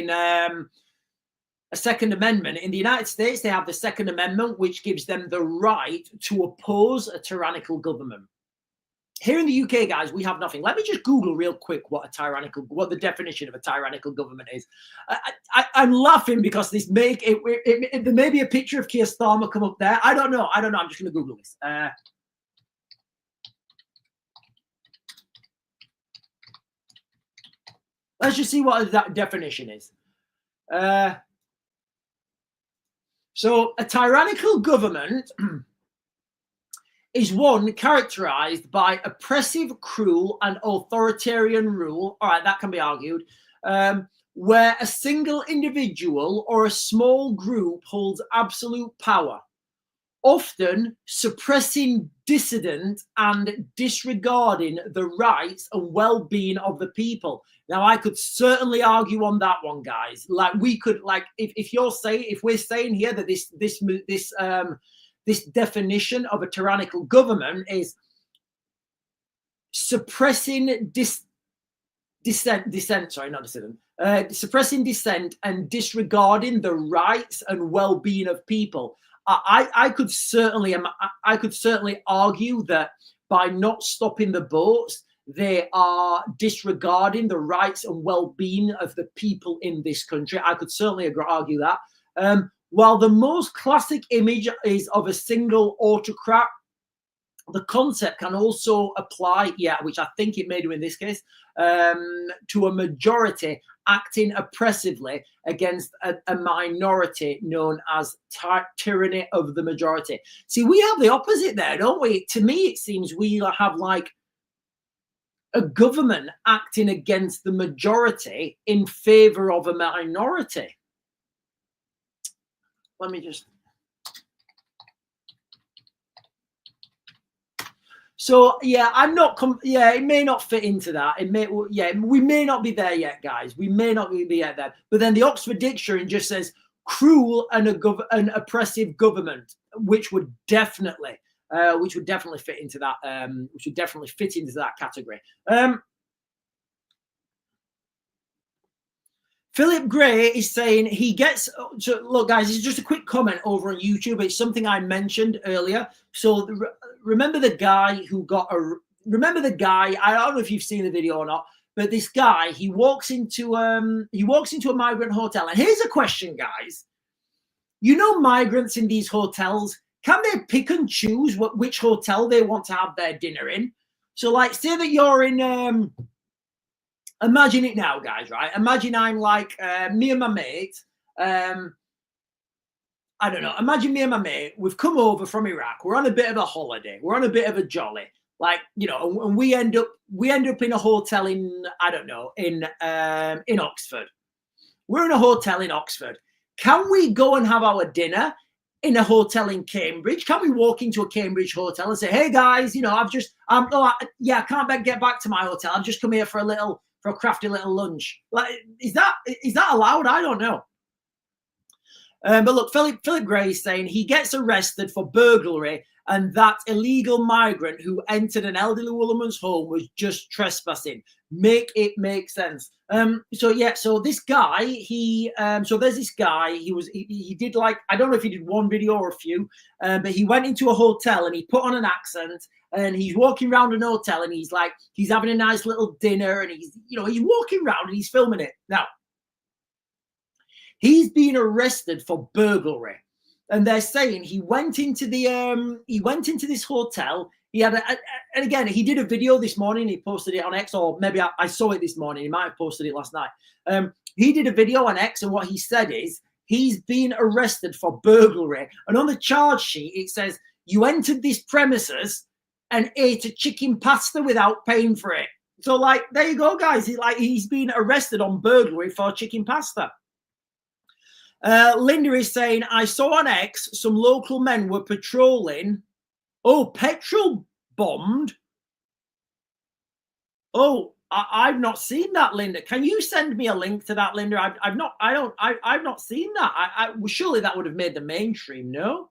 a Second Amendment. In the United States, they have the Second Amendment, which gives them the right to oppose a tyrannical government. Here in the UK, guys, we have nothing. Let me just Google real quick what the definition of a tyrannical government is. I'm laughing because there may be a picture of Keir Starmer come up there. I don't know. I'm just going to Google this. Let's just see what that definition is. So a tyrannical government is one characterized by oppressive, cruel, and authoritarian rule. All right, that can be argued. Where a single individual or a small group holds absolute power, often suppressing dissident and disregarding the rights and well-being of the people. Now, I could certainly argue on that one, guys. Like, we could, like, if we're saying here that this definition of a tyrannical government is suppressing suppressing dissent and disregarding the rights and well-being of people. I could certainly argue that by not stopping the boats, they are disregarding the rights and well-being of the people in this country. I could certainly argue that. While the most classic image is of a single autocrat, the concept can also apply, which I think it may do in this case, to a majority acting oppressively against a minority, known as tyranny of the majority. See, we have the opposite there, don't we? To me, it seems we have like a government acting against the majority in favor of a minority. Let me just... So I'm not. It may not fit into that. It may. We may not be there yet, guys. We may not be yet there. But then the Oxford Dictionary just says cruel and an oppressive government, which would definitely fit into that. Which would definitely fit into that category. Philip Gray is saying he gets... So look, guys, it's just a quick comment over on YouTube. It's something I mentioned earlier. So remember the guy who got a... Remember the guy, I don't know if you've seen the video or not, but this guy, he walks into a migrant hotel. And here's a question, guys. You know, migrants in these hotels, can they pick and choose which hotel they want to have their dinner in? So, like, say that you're in... imagine it now, guys, right? Imagine I'm like me and my mate. I don't know. Imagine me and my mate. We've come over from Iraq. We're on a bit of a holiday. We're on a bit of a jolly. Like, you know, and we end up in a hotel in, I don't know, in Oxford. We're in a hotel in Oxford. Can we go and have our dinner in a hotel in Cambridge? Can we walk into a Cambridge hotel and say, hey guys, you know, I can't get back to my hotel. I've just come here for a crafty little lunch. Like, is that allowed? I don't know. But look, Philip Gray is saying he gets arrested for burglary, and that illegal migrant who entered an elderly woman's home was just trespassing. Make it make sense. So this guy, so there's this guy. He did, like, I don't know if he did one video or a few, but he went into a hotel and he put on an accent. And he's walking around an hotel and he's having a nice little dinner, and he's walking around and he's filming it. Now, he's being arrested for burglary, and they're saying he went into this hotel. He had and again, he did a video this morning. He posted it on X, or maybe I saw it this morning. He might have posted it last night. He did a video on X, and what he said is he's been arrested for burglary. And on the charge sheet, it says, you entered this premises and ate a chicken pasta without paying for it. So, like, there you go, guys. He's been arrested on burglary for chicken pasta. Linda is saying, I saw on X some local men were patrolling. Oh, petrol bombed. Oh, I've not seen that, Linda. Can you send me a link to that, Linda? I've not seen that. Surely that would have made the mainstream, no?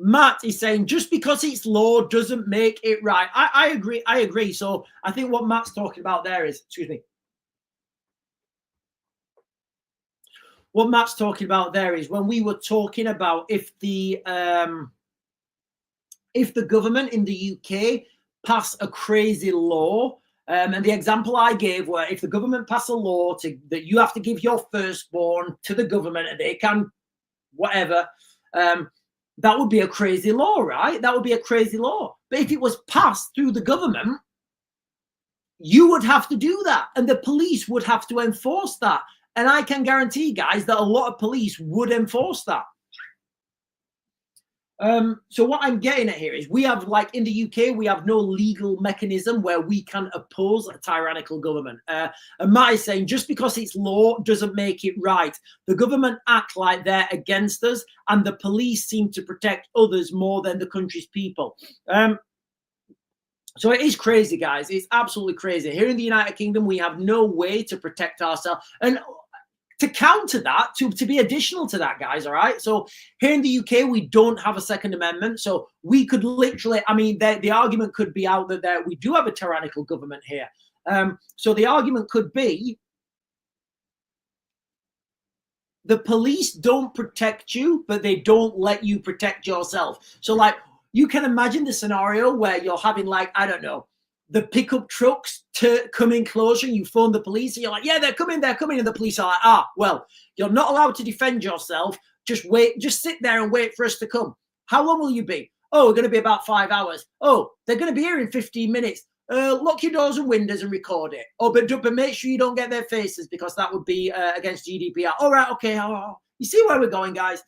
Matt is saying just because it's law doesn't make it right. I agree. So I think what Matt's talking about there is, what Matt's talking about there is when we were talking about if the government in the UK pass a crazy law, and the example I gave were if the government pass a law that you have to give your firstborn to the government and they can whatever, that would be a crazy law, right? That would be a crazy law. But if it was passed through the government, you would have to do that, and the police would have to enforce that. And I can guarantee, guys, that a lot of police would enforce that. So what I'm getting at here is we have, like in the UK, we have no legal mechanism where we can oppose a tyrannical government. And Matt is saying just because it's law doesn't make it right. The government act like they're against us, and the police seem to protect others more than the country's people. So it is crazy, guys. It's absolutely crazy. Here in the United Kingdom, we have no way to protect ourselves. And to counter that, to be additional to that, guys, all right? So here in the UK, we don't have a Second Amendment. So we could literally, I mean, the argument could be out that we do have a tyrannical government here. So the argument could be the police don't protect you, but they don't let you protect yourself. So like, you can imagine the scenario where you're having, like, I don't know, the pickup trucks to come in closer, and you phone the police and you're like, yeah, they're coming. And the police are like, well, you're not allowed to defend yourself. Just wait, just sit there and wait for us to come. How long will you be? Oh, we're going to be about 5 hours. Oh, they're going to be here in 15 minutes. Lock your doors and windows and record it. Oh, but make sure you don't get their faces, because that would be against GDPR. All right, okay. You see where we're going, guys.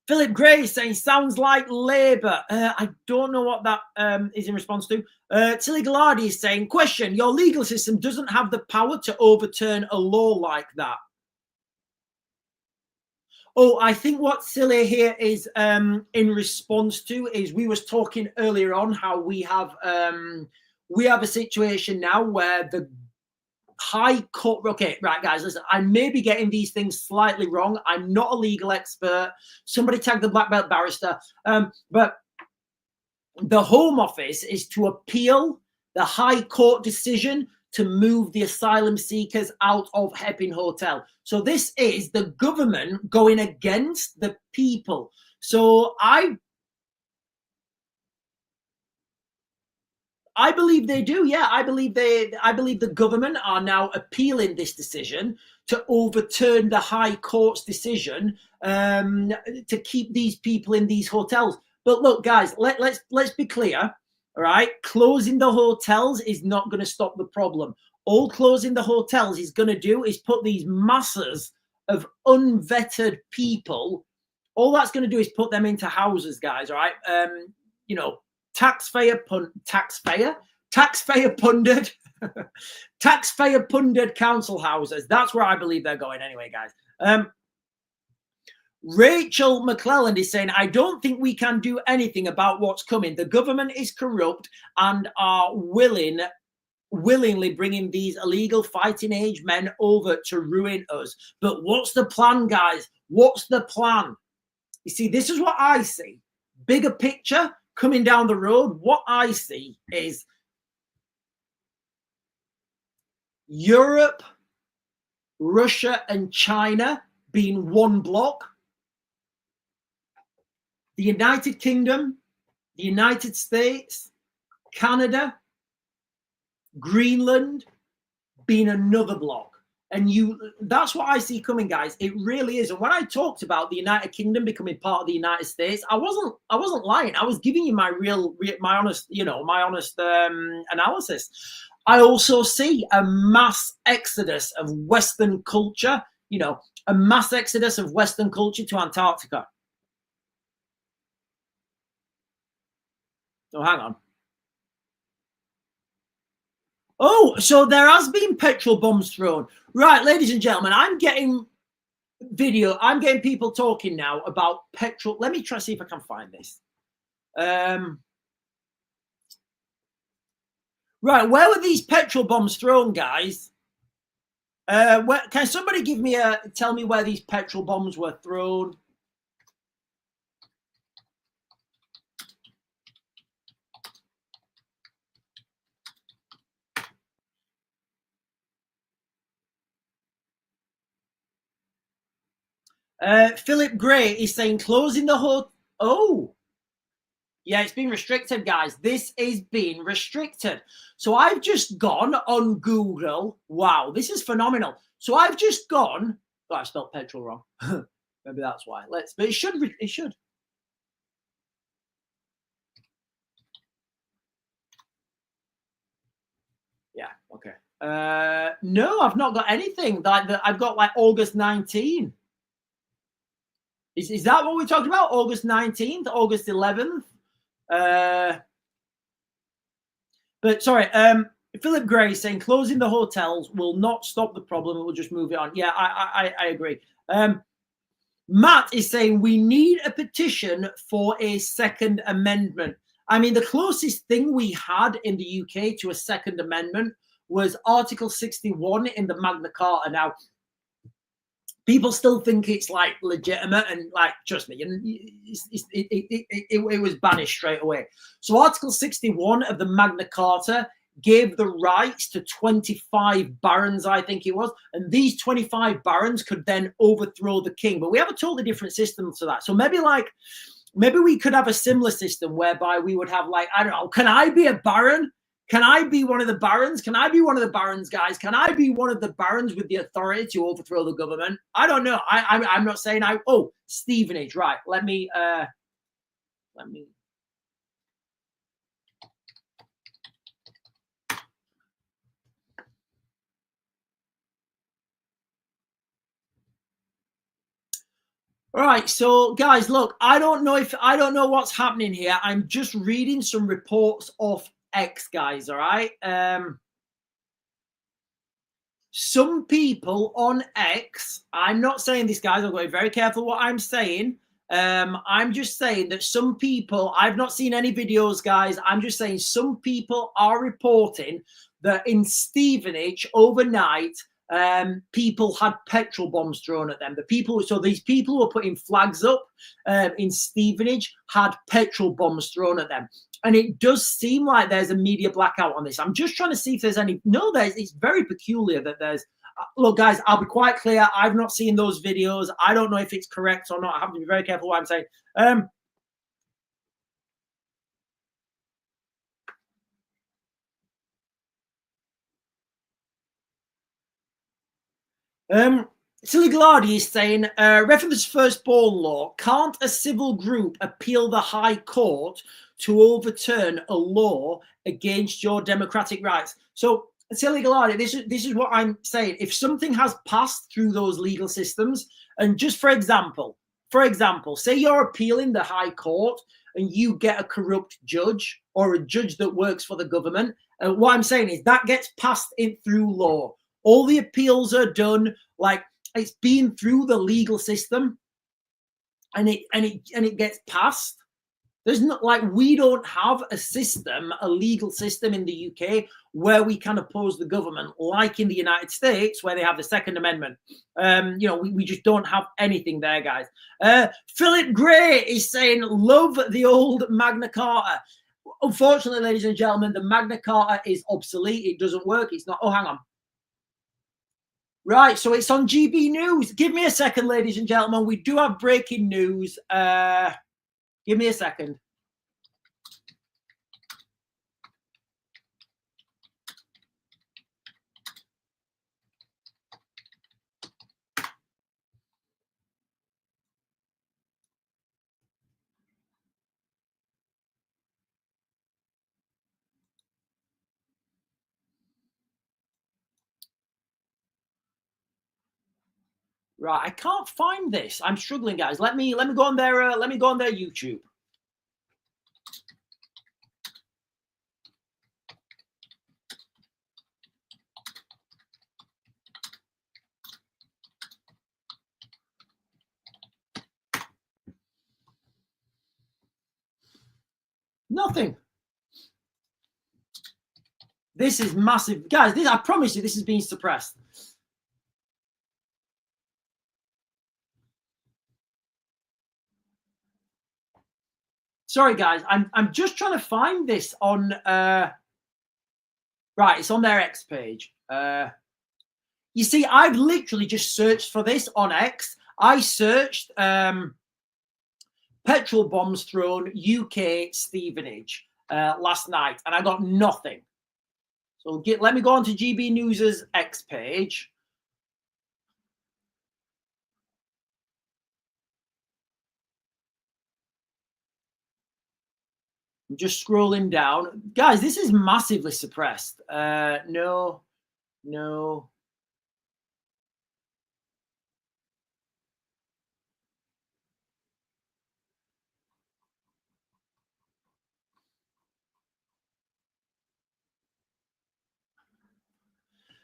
Philip Gray is saying, sounds like Labour. I don't know what that is in response to. Tilly Gallardi is saying, question, your legal system doesn't have the power to overturn a law like that. Oh, I think what Silly here is in response to is we was talking earlier on how we have a situation now where the High Court. Okay, right, guys, listen, I may be getting these things slightly wrong. I'm not a legal expert. Somebody tagged the black belt barrister. But the Home Office is to appeal the High Court decision to move the asylum seekers out of Epping Hotel. So this is the government going against the people. So I believe they do. Yeah, I believe the government are now appealing this decision to overturn the High Court's decision to keep these people in these hotels. But look, guys, let's be clear. All right, closing the hotels is not going to stop the problem. All closing the hotels is going to do is put these masses of unvetted people. All that's going to do is put them into houses, guys. All right, taxpayer funded council houses. That's where I believe they're going anyway, guys. Rachel McClelland is saying, I don't think we can do anything about what's coming. The government is corrupt and are willingly bringing these illegal fighting age men over to ruin us. But what's the plan, guys? What's the plan? You see, this is what I see. Bigger picture coming down the road. What I see is Europe, Russia, and China being one block. The United Kingdom, the United States, Canada, Greenland being another block. And that's what I see coming, guys. It really is. And when I talked about the United Kingdom becoming part of the United States, I wasn't lying. I was giving you my honest analysis. I also see a mass exodus of Western culture, a mass exodus of Western culture to Antarctica. Oh, hang on. Oh, so there has been petrol bombs thrown. Right, ladies and gentlemen, I'm getting people talking now about petrol. Let me try to see if I can find this. Right, where were these petrol bombs thrown, guys? Can somebody tell me where these petrol bombs were thrown? Philip Gray is saying closing the whole. Oh, yeah, it's been restricted, guys. This is being restricted. So I've just gone on Google. Wow, this is phenomenal. So I've just gone. Oh, I spelled petrol wrong. Maybe that's why. But it should. It should. Yeah. Okay. No, I've not got anything. I've got like August 19. Is that what we're talking about? August 19th, August 11th? But sorry, Philip Gray saying closing the hotels will not stop the problem. It will just move it on. Yeah, I agree. Matt is saying we need a petition for a second amendment. I mean, the closest thing we had in the UK to a second amendment was Article 61 in the Magna Carta. Now, people still think it's like legitimate, and like, trust me, it was banished straight away. So Article 61 of the Magna Carta gave the rights to 25 barons, I think it was, and these 25 barons could then overthrow the king. But we have a totally different system to that. So maybe we could have a similar system whereby we would have, like, I don't know, can I be a baron? Can I be one of the barons? Can I be one of the barons, guys? Can I be one of the barons with the authority to overthrow the government? I don't know. I'm not saying oh, Stevenage, right? Let me. All right, so guys, look, I don't know what's happening here. I'm just reading some reports off X, guys. All right. Some people on X, I'm not saying this, guys, I'm going to be very careful what I'm saying. I'm just saying that some people, I've not seen any videos, guys. I'm just saying some people are reporting that in Stevenage overnight, people had petrol bombs thrown at them. So these people who were putting flags up in Stevenage had petrol bombs thrown at them. And it does seem like there's a media blackout on this. I'm just trying to see if there's any. No, it's very peculiar that there's. Look, guys, I'll be quite clear. I've not seen those videos. I don't know if it's correct or not. I have to be very careful what I'm saying. Silly Glardy is saying, reference firstborn law, can't a civil group appeal the High Court to overturn a law against your democratic rights? So, Silly Glardy, this is what I'm saying. If something has passed through those legal systems, and just for example, say you're appealing the High Court and you get a corrupt judge or a judge that works for the government, and what I'm saying is that gets passed in through law. All the appeals are done, like, it's been through the legal system, and it gets passed. There's not, like, we don't have a legal system in the UK where we can oppose the government, like in the United States where they have the Second Amendment. We just don't have anything there, guys. Philip Gray is saying, love the old Magna Carta. Unfortunately, ladies and gentlemen, the Magna Carta is obsolete. It doesn't work. It's not. Oh, hang on. Right, so it's on GB News. Give me a second, ladies and gentlemen. We do have breaking news. Give me a second. Right, I can't find this. I'm struggling, guys. Let me go on their YouTube. Nothing. This is massive, guys. I promise you, this is being suppressed. Sorry, guys. I'm just trying to find this on. Right, it's on their X page. You see, I've literally just searched for this on X. I searched petrol bombs thrown UK Stevenage last night, and I got nothing. So let me go on to GB News's X page. I'm just scrolling down. Guys, this is massively suppressed. No.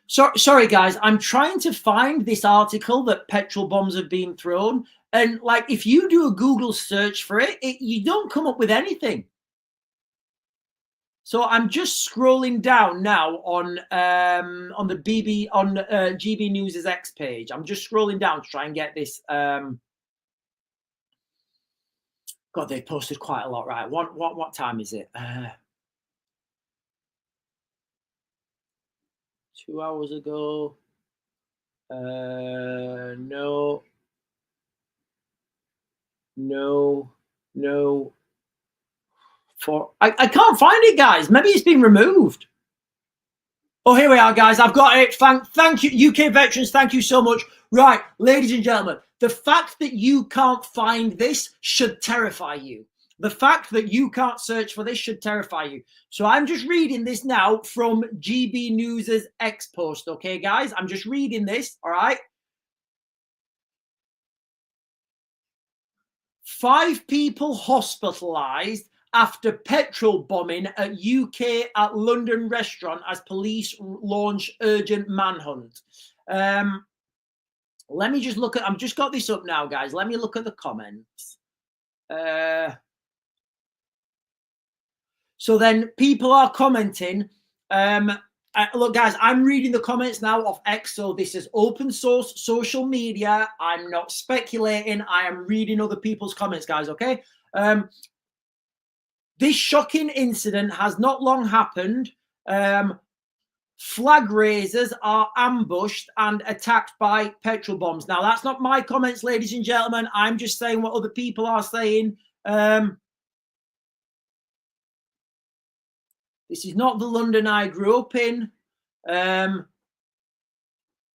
Sorry, guys. I'm trying to find this article that petrol bombs have been thrown. And like, if you do a Google search for it, you don't come up with anything. So I'm just scrolling down now on the GB News's X page. I'm just scrolling down to try and get this. God, they posted quite a lot, right? What time is it? 2 hours ago. No. I can't find it, guys. Maybe it's been removed. Oh, here we are, guys. I've got it. Thank you, UK veterans. Thank you so much. Right, ladies and gentlemen, the fact that you can't find this should terrify you. The fact that you can't search for this should terrify you. So I'm just reading this now from GB News's X post. Okay, guys, I'm just reading this. All right. 5 people hospitalized after petrol bombing at UK at London restaurant as police launch urgent manhunt. Let me just look at, I've just got this up now, guys. Let me look at the comments. So then people are commenting. Look, guys, I'm reading the comments now of X. So this is open source social media. I'm not speculating. I am reading other people's comments, guys. Okay. This shocking incident has not long happened. Flag raisers are ambushed and attacked by petrol bombs. Now, that's not my comments, ladies and gentlemen. I'm just saying what other people are saying. This is not the London I grew up in.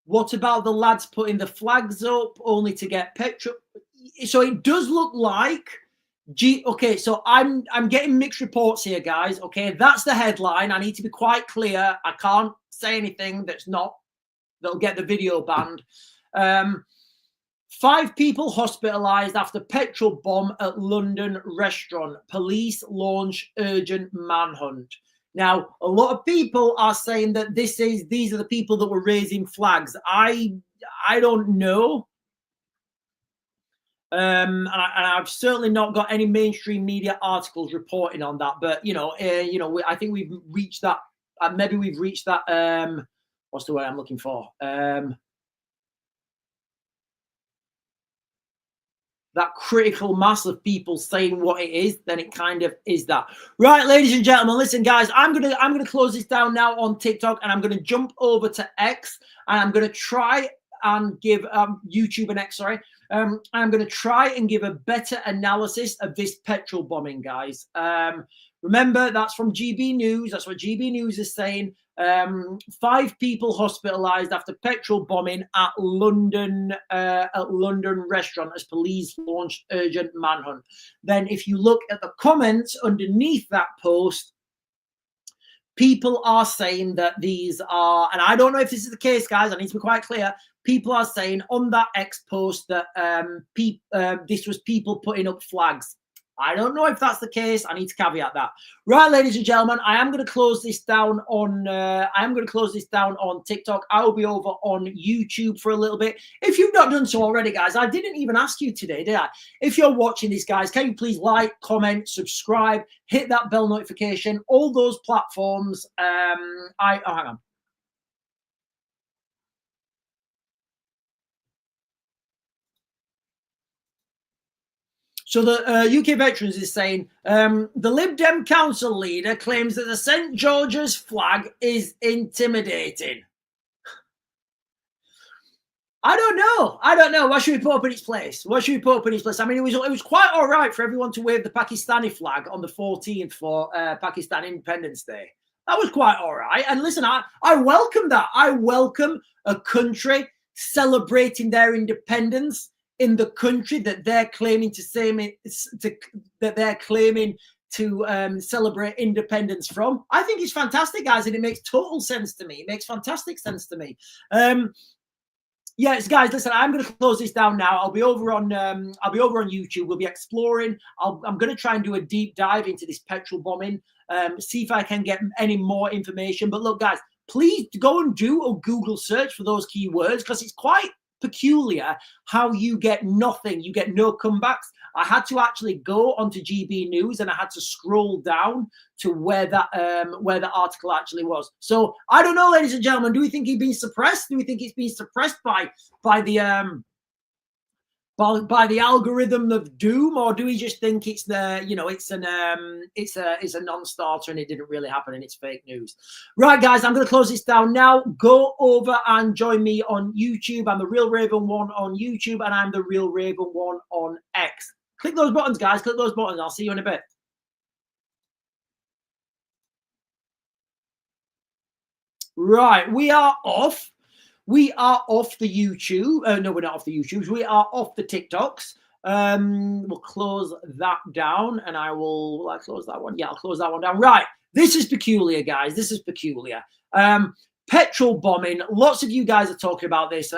What about the lads putting the flags up only to get petrol? So it does look like okay, so I'm getting mixed reports here, guys. Okay, that's the headline. I need to be quite clear. I can't say anything that'll get the video banned. 5 people hospitalized after petrol bomb at London restaurant. Police launch urgent manhunt. Now, a lot of people are saying that these are the people that were raising flags. I don't know. And I've certainly not got any mainstream media articles reporting on that. But I think we've reached that. Maybe we've reached that. What's the word I'm looking for? That critical mass of people saying what it is, then it kind of is that. Right, ladies and gentlemen, listen, guys, I'm gonna close this down now on TikTok, and I'm gonna jump over to X, and I'm gonna try and give YouTube and X, sorry. I'm going to try and give a better analysis of this petrol bombing, guys. Remember, that's from GB News. That's what GB News is saying. 5 people hospitalized after petrol bombing at London restaurant as police launched urgent manhunt. Then if you look at the comments underneath that post, people are saying that these are, and I don't know if this is the case, guys, I need to be quite clear. People are saying on that X post that this was people putting up flags. I don't know if that's the case. I need to caveat that. Right, ladies and gentlemen, I am going to close this down on. TikTok. I will be over on YouTube for a little bit. If you've not done so already, guys, I didn't even ask you today, did I? If you're watching this, guys, can you please like, comment, subscribe, hit that bell notification, all those platforms. Hang on. So the UK Veterans is saying the Lib Dem council leader claims that the St. George's flag is intimidating. I don't know. What should we put up in its place? I mean, it was quite all right for everyone to wave the Pakistani flag on the 14th for Pakistan Independence Day. That was quite all right. And listen, I welcome that. I welcome a country celebrating their independence in the country that they're claiming to celebrate independence from. I think it's fantastic, guys, and it makes total sense to me. It makes fantastic sense to me. Yes, guys, listen, I'm going to close this down now. I'll be over on YouTube. We'll be exploring. I'm going to try and do a deep dive into this petrol bombing, see if I can get any more information. But look, guys, please go and do a Google search for those keywords, because it's quite peculiar how you get nothing, you get no comebacks. I had to actually go onto GB News and I had to scroll down to where the article actually was. So I don't know, ladies and gentlemen, do we think he's been suppressed? Do we think it's been suppressed by the algorithm of doom, or do we just think it's the, you know, it's a non-starter and it didn't really happen and it's fake news? Right, guys, I'm going to close this down now. Go over and join me on YouTube. I'm the Real Raven 1 on YouTube, and I'm the Real Raven 1 on X. Click those buttons, guys. Click those buttons. I'll see you in a bit. Right, we are off. We are off the YouTube. No, we're not off the YouTubes. We are off the TikToks. We'll close that down, and will I close that one? Yeah, I'll close that one down. Right, this is peculiar, guys. This is peculiar. Petrol bombing. Lots of you guys are talking about this.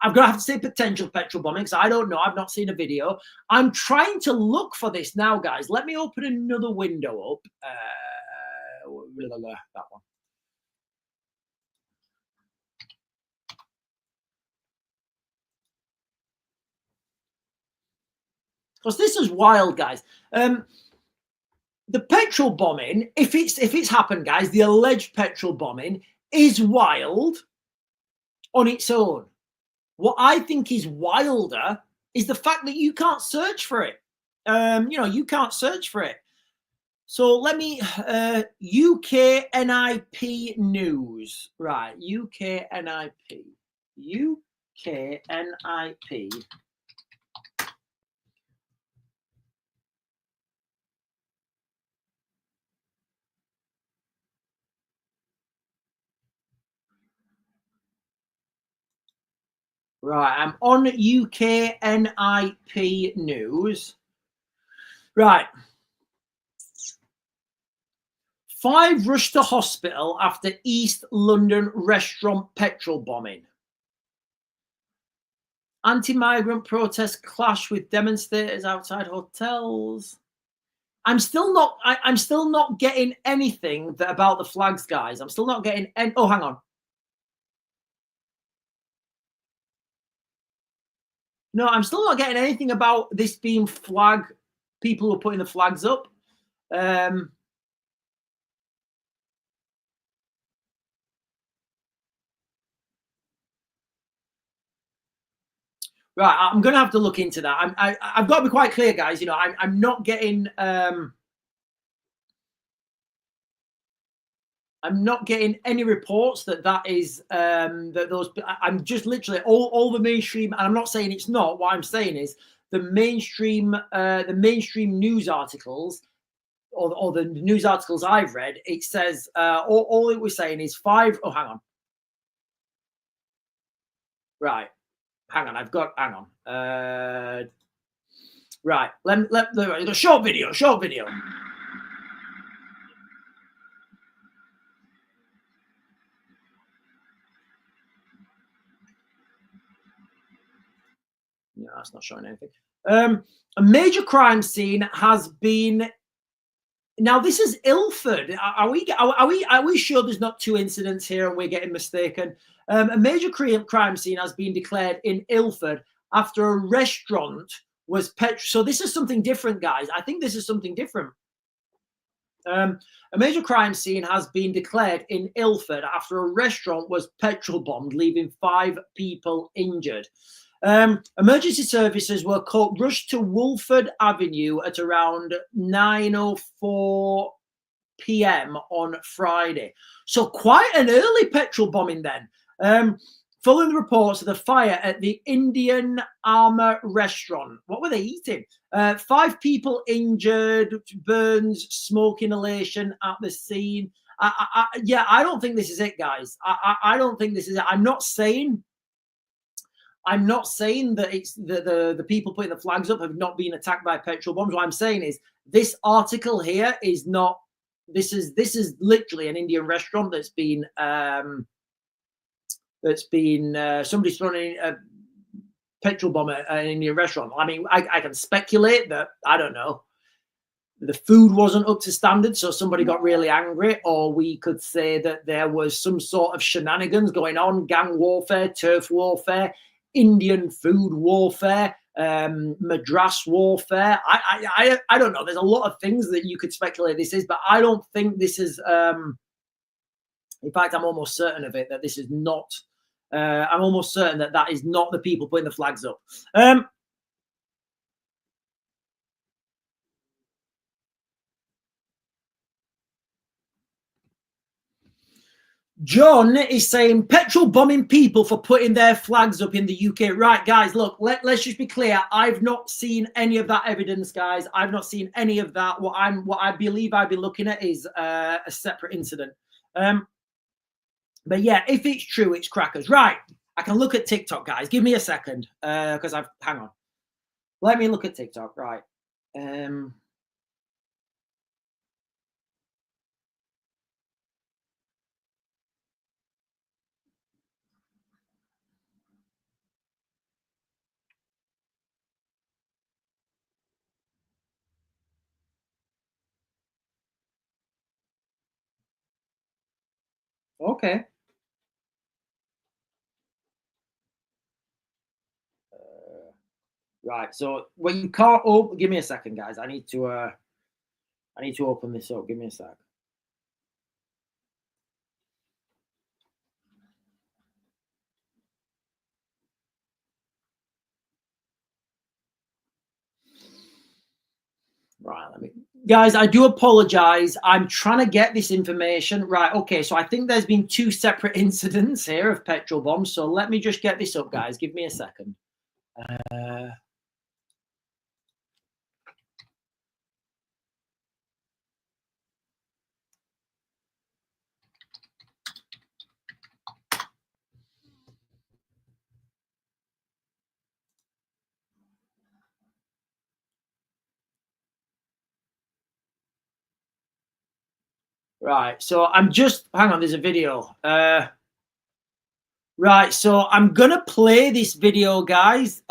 I'm going to have to say potential petrol bombing, because I don't know. I've not seen a video. I'm trying to look for this now, guys. Let me open another window up. That one. Because this is wild, guys. The petrol bombing, if it's happened, guys, the alleged petrol bombing is wild on its own. What I think is wilder is the fact that you can't search for it. You know, you can't search for it. So let me, UK NIP news. Right, UK NIP. UK NIP. Right, I'm on UK NIP news. Right. 5 rushed to hospital after East London restaurant petrol bombing. Anti-migrant protests clash with demonstrators outside hotels. I'm still not getting anything about the flags, guys. I'm still not getting any. Oh, hang on. No, I'm still not getting anything about this being flag. People who are putting the flags up. Right, I'm going to have to look into that. I've got to be quite clear, guys. You know, I'm not getting. I'm not getting any reports that is that those. I'm just literally all the mainstream, and I'm not saying it's not. What I'm saying is the mainstream news articles, or the news articles I've read. It says all it was saying is 5. Oh, hang on. Right, hang on. Hang on. Right, let the short video. Yeah, that's not showing anything. A major crime scene has been. Now this is Ilford. Are we sure there's not 2 incidents here and we're getting mistaken? A major crime scene has been declared in Ilford after a restaurant was So this is something different, guys. I think this is something different. A major crime scene has been declared in Ilford after a restaurant was petrol bombed, leaving 5 people injured. Emergency services were rushed to Wolford Avenue at around 9:04 p.m. on Friday. So quite an early petrol bombing then. Following the reports of the fire at the Indian Armour restaurant. What were they eating? 5 people injured, burns, smoke inhalation at the scene. Yeah, I don't think this is it, guys. I don't think this is it. I'm not saying that it's the people putting the flags up have not been attacked by petrol bombs. What I'm saying is this article here is not. This is literally an Indian restaurant that's been somebody's thrown in a petrol bomb at an Indian restaurant. I mean, I can speculate that. I don't know. the food wasn't up to standard, so somebody got really angry, or we could say that there was some sort of shenanigans going on, gang warfare, turf warfare, Indian food warfare, Madras warfare. I don't know. There's a lot of things that you could speculate this is, but I don't think this is. In fact, I'm almost certain of it that this is not. I'm almost certain that that is not the people putting the flags up. John is saying petrol bombing people for putting their flags up in the UK. Right, guys, look, let's just be clear. I've not seen any of that evidence, guys. I've not seen any of that. What I believe I'd be looking at is a separate incident. But yeah, if it's true, it's crackers. Right, I can look at TikTok, guys. Give me a second, because hang on. Let me look at TikTok. Right. Okay. Right. So when you can't open, give me a second, guys. I need to open this up. Give me a sec. Right, guys, I do apologize. I'm trying to get this information. Right, okay, so I think there's been 2 separate incidents here of petrol bombs. So let me just get this up, guys. Give me a second. Right, so I'm just, hang on, there's a video. Right, so I'm going to play this video, guys.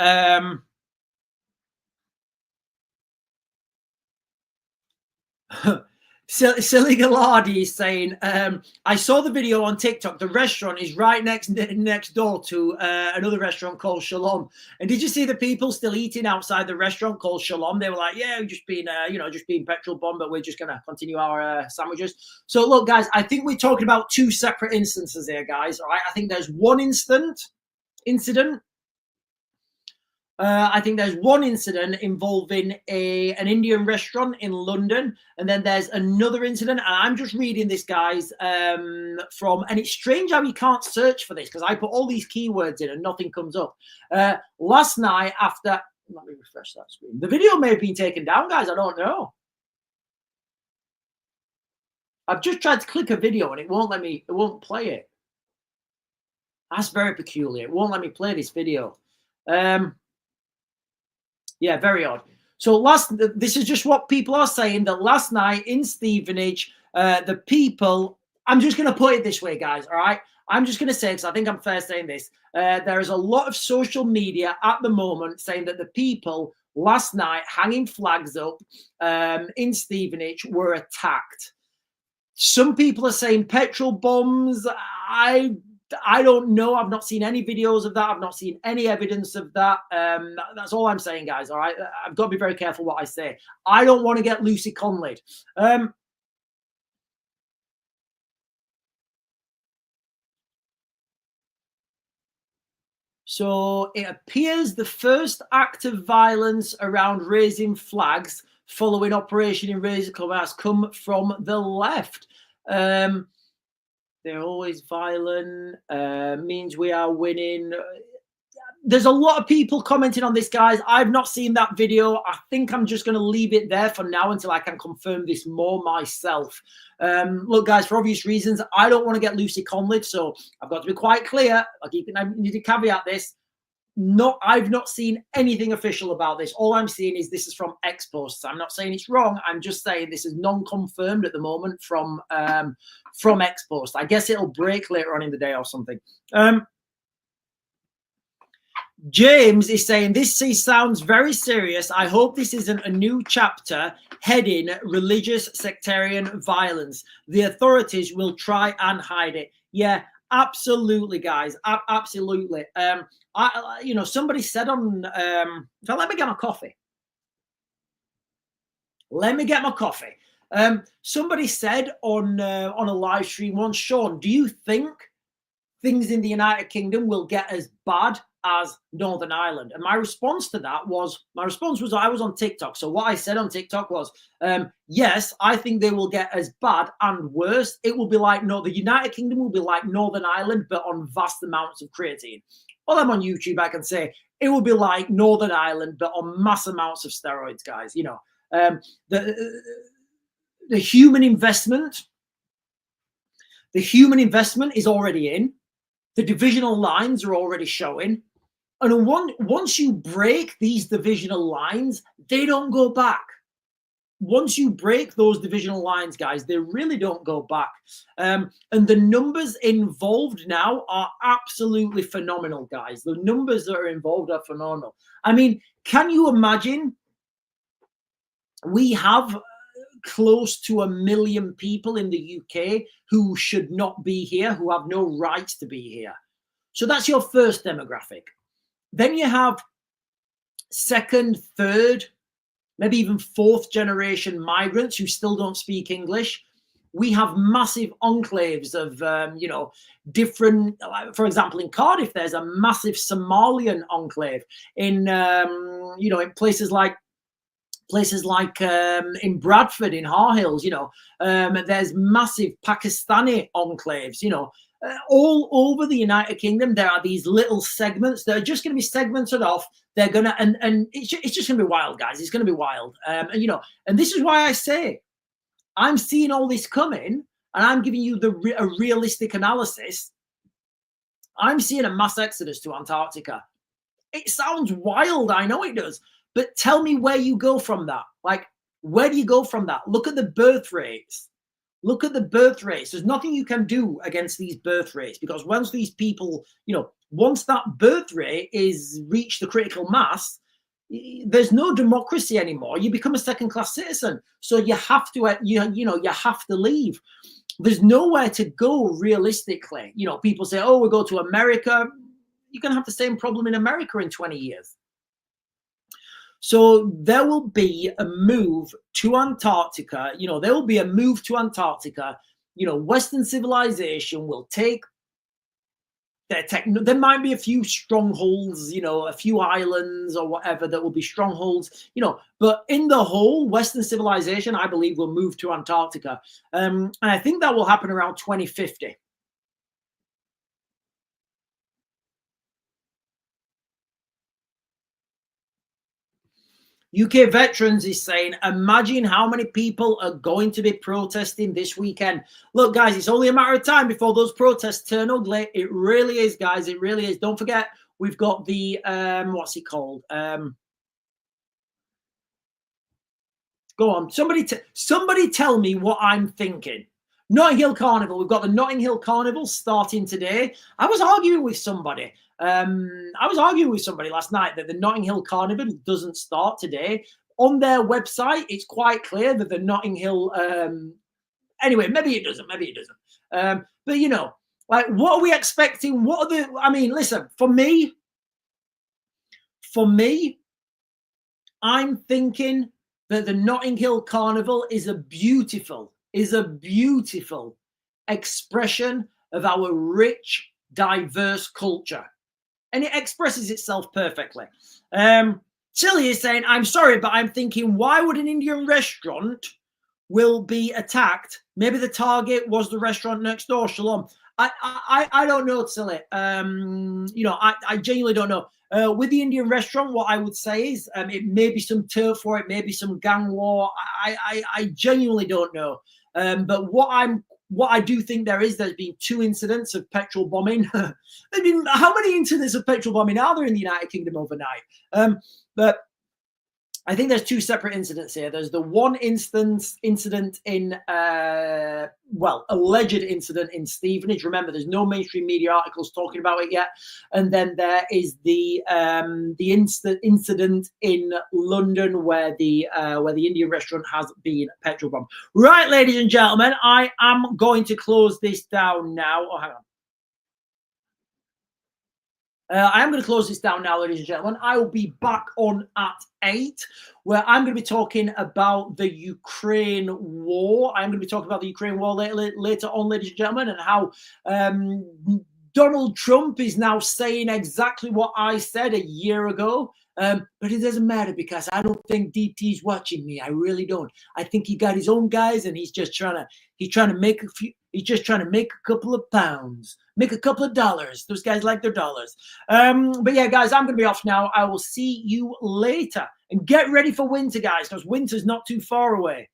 Silly Gallardi is saying, I saw the video on TikTok. The restaurant is right next door to another restaurant called Shalom. And did you see the people still eating outside the restaurant called Shalom? They were like, yeah, we've just been, just being petrol bomb, but we're just going to continue our sandwiches. So look, guys, I think we're talking about 2 separate instances here, guys. All right. I think there's one incident. I think there's one incident involving an Indian restaurant in London, and then there's another incident. And I'm just reading this, guys, and it's strange how you can't search for this because I put all these keywords in and nothing comes up. Last night after, let me refresh that screen. The video may have been taken down, guys. I don't know. I've just tried to click a video and it won't let me. It won't play it. That's very peculiar. It won't let me play this video. Yeah, very odd. So this is just what people are saying, that last night in Stevenage, the people, I'm just going to put it this way, guys, all right? I'm just going to say, because I think I'm fair saying this, there is a lot of social media at the moment saying that the people last night hanging flags up in Stevenage were attacked. Some people are saying petrol bombs. I don't know. I've not seen any videos of that. I've not seen any evidence of that. That's all I'm saying, guys. All right. I've got to be very careful what I say. I don't want to get Lucy Conleyed. So it appears the first act of violence around raising flags following Operation Eraser Club has come from the left. They're always violent, means we are winning. There's a lot of people commenting on this, guys. I've not seen that video. I think I'm just going to leave it there for now until I can confirm this more myself. Look, guys, for obvious reasons, I don't want to get Lucy Conley, so I need to caveat this. I've not seen anything official about this. All I'm seeing is this is from ex-posts. I'm not saying it's wrong. I'm just saying this is non-confirmed at the moment from ex-posts. I guess it'll break later on in the day or something. James is saying, this sounds very serious. I hope this isn't a new chapter heading religious sectarian violence. The authorities will try and hide it. Yeah, absolutely, guys. Absolutely. Somebody said on, let me get my coffee. Let me get my coffee. Somebody said on a live stream once, Sean, do you think things in the United Kingdom will get as bad as Northern Ireland? And my response was I was on TikTok. So what I said on TikTok was, yes, I think they will get as bad and worse. It will be like, the United Kingdom will be like Northern Ireland, but on vast amounts of creatine. While I'm on YouTube, I can say it will be like Northern Ireland, but on mass amounts of steroids, guys. The human investment is already in. The divisional lines are already showing. And once you break these divisional lines, they don't go back. Once you break those divisional lines, guys, they really don't go back. And the numbers involved now are absolutely phenomenal, guys. The numbers that are involved are phenomenal. I mean, can you imagine? We have close to 1 million people in the UK who should not be here, who have no rights to be here. So that's your first demographic. Then you have second, third, maybe even fourth generation migrants who still don't speak English. We have massive enclaves of, different, for example, in Cardiff, there's a massive Somalian enclave. In places like in Bradford, in Harhills, there's massive Pakistani enclaves, all over the United Kingdom. There are these little segments that are just going to be segmented off. They're going to, and it's just going to be wild, guys. It's going to be wild. And this is why I say I'm seeing all this coming and I'm giving you a realistic analysis. I'm seeing a mass exodus to Antarctica. It sounds wild. I know it does. But tell me where you go from that. Like, where do you go from that? Look at the birth rates. Look at the birth rates. There's nothing you can do against these birth rates, because once these people, once that birth rate is reached the critical mass, there's no democracy anymore. You become a second-class citizen. So you have to, you have to leave. There's nowhere to go realistically. People say, oh, we'll go to America. You're going to have the same problem in America in 20 years. So there will be a move to Antarctica. There will be a move to Antarctica. Western civilization will take their there might be a few strongholds, a few islands or whatever that will be strongholds, but in the whole, Western civilization, I believe, will move to Antarctica. And I think that will happen around 2050. UK Veterans is saying, imagine how many people are going to be protesting this weekend. Look, guys, it's only a matter of time before those protests turn ugly. It really is, guys. It really is. Don't forget, we've got the, what's it called? Go on. Somebody tell me what I'm thinking. Notting Hill Carnival. We've got the Notting Hill Carnival starting today. I was arguing with somebody last night that the Notting Hill Carnival doesn't start today. On their website, it's quite clear that the Notting Hill. Anyway, maybe it doesn't. But what are we expecting? What are the? I mean, listen. For me, I'm thinking that the Notting Hill Carnival is a beautiful expression of our rich, diverse culture. And it expresses itself perfectly. Chili is saying, I'm sorry, but I'm thinking, why would an Indian restaurant will be attacked? Maybe the target was the restaurant next door. Shalom. I don't know, Chili. I genuinely don't know. With the Indian restaurant, what I would say is it may be some turf war, it may be some gang war. I genuinely don't know. But what I do think there's been 2 incidents of petrol bombing. I mean, how many incidents of petrol bombing are there in the United Kingdom overnight? But I think there's two separate incidents here. There's the one incident in, alleged incident in Stevenage. Remember, there's no mainstream media articles talking about it yet. And then there is the incident in London where the Indian restaurant has been petrol bombed. Right, ladies and gentlemen, I am going to close this down now. Oh, hang on. I am going to close this down now, ladies and gentlemen. I will be back on at 8, where I'm going to be talking about the Ukraine war. I'm going to be talking about the Ukraine war later on, ladies and gentlemen, and how Donald Trump is now saying exactly what I said a year ago. But it doesn't matter because I don't think DT's watching me. I really don't. I think he got his own guys, and he's just trying to make a few. He's just trying to make a couple of pounds, make a couple of dollars. Those guys like their dollars. But yeah, guys, I'm going to be off now. I will see you later. And get ready for winter, guys, because winter's not too far away.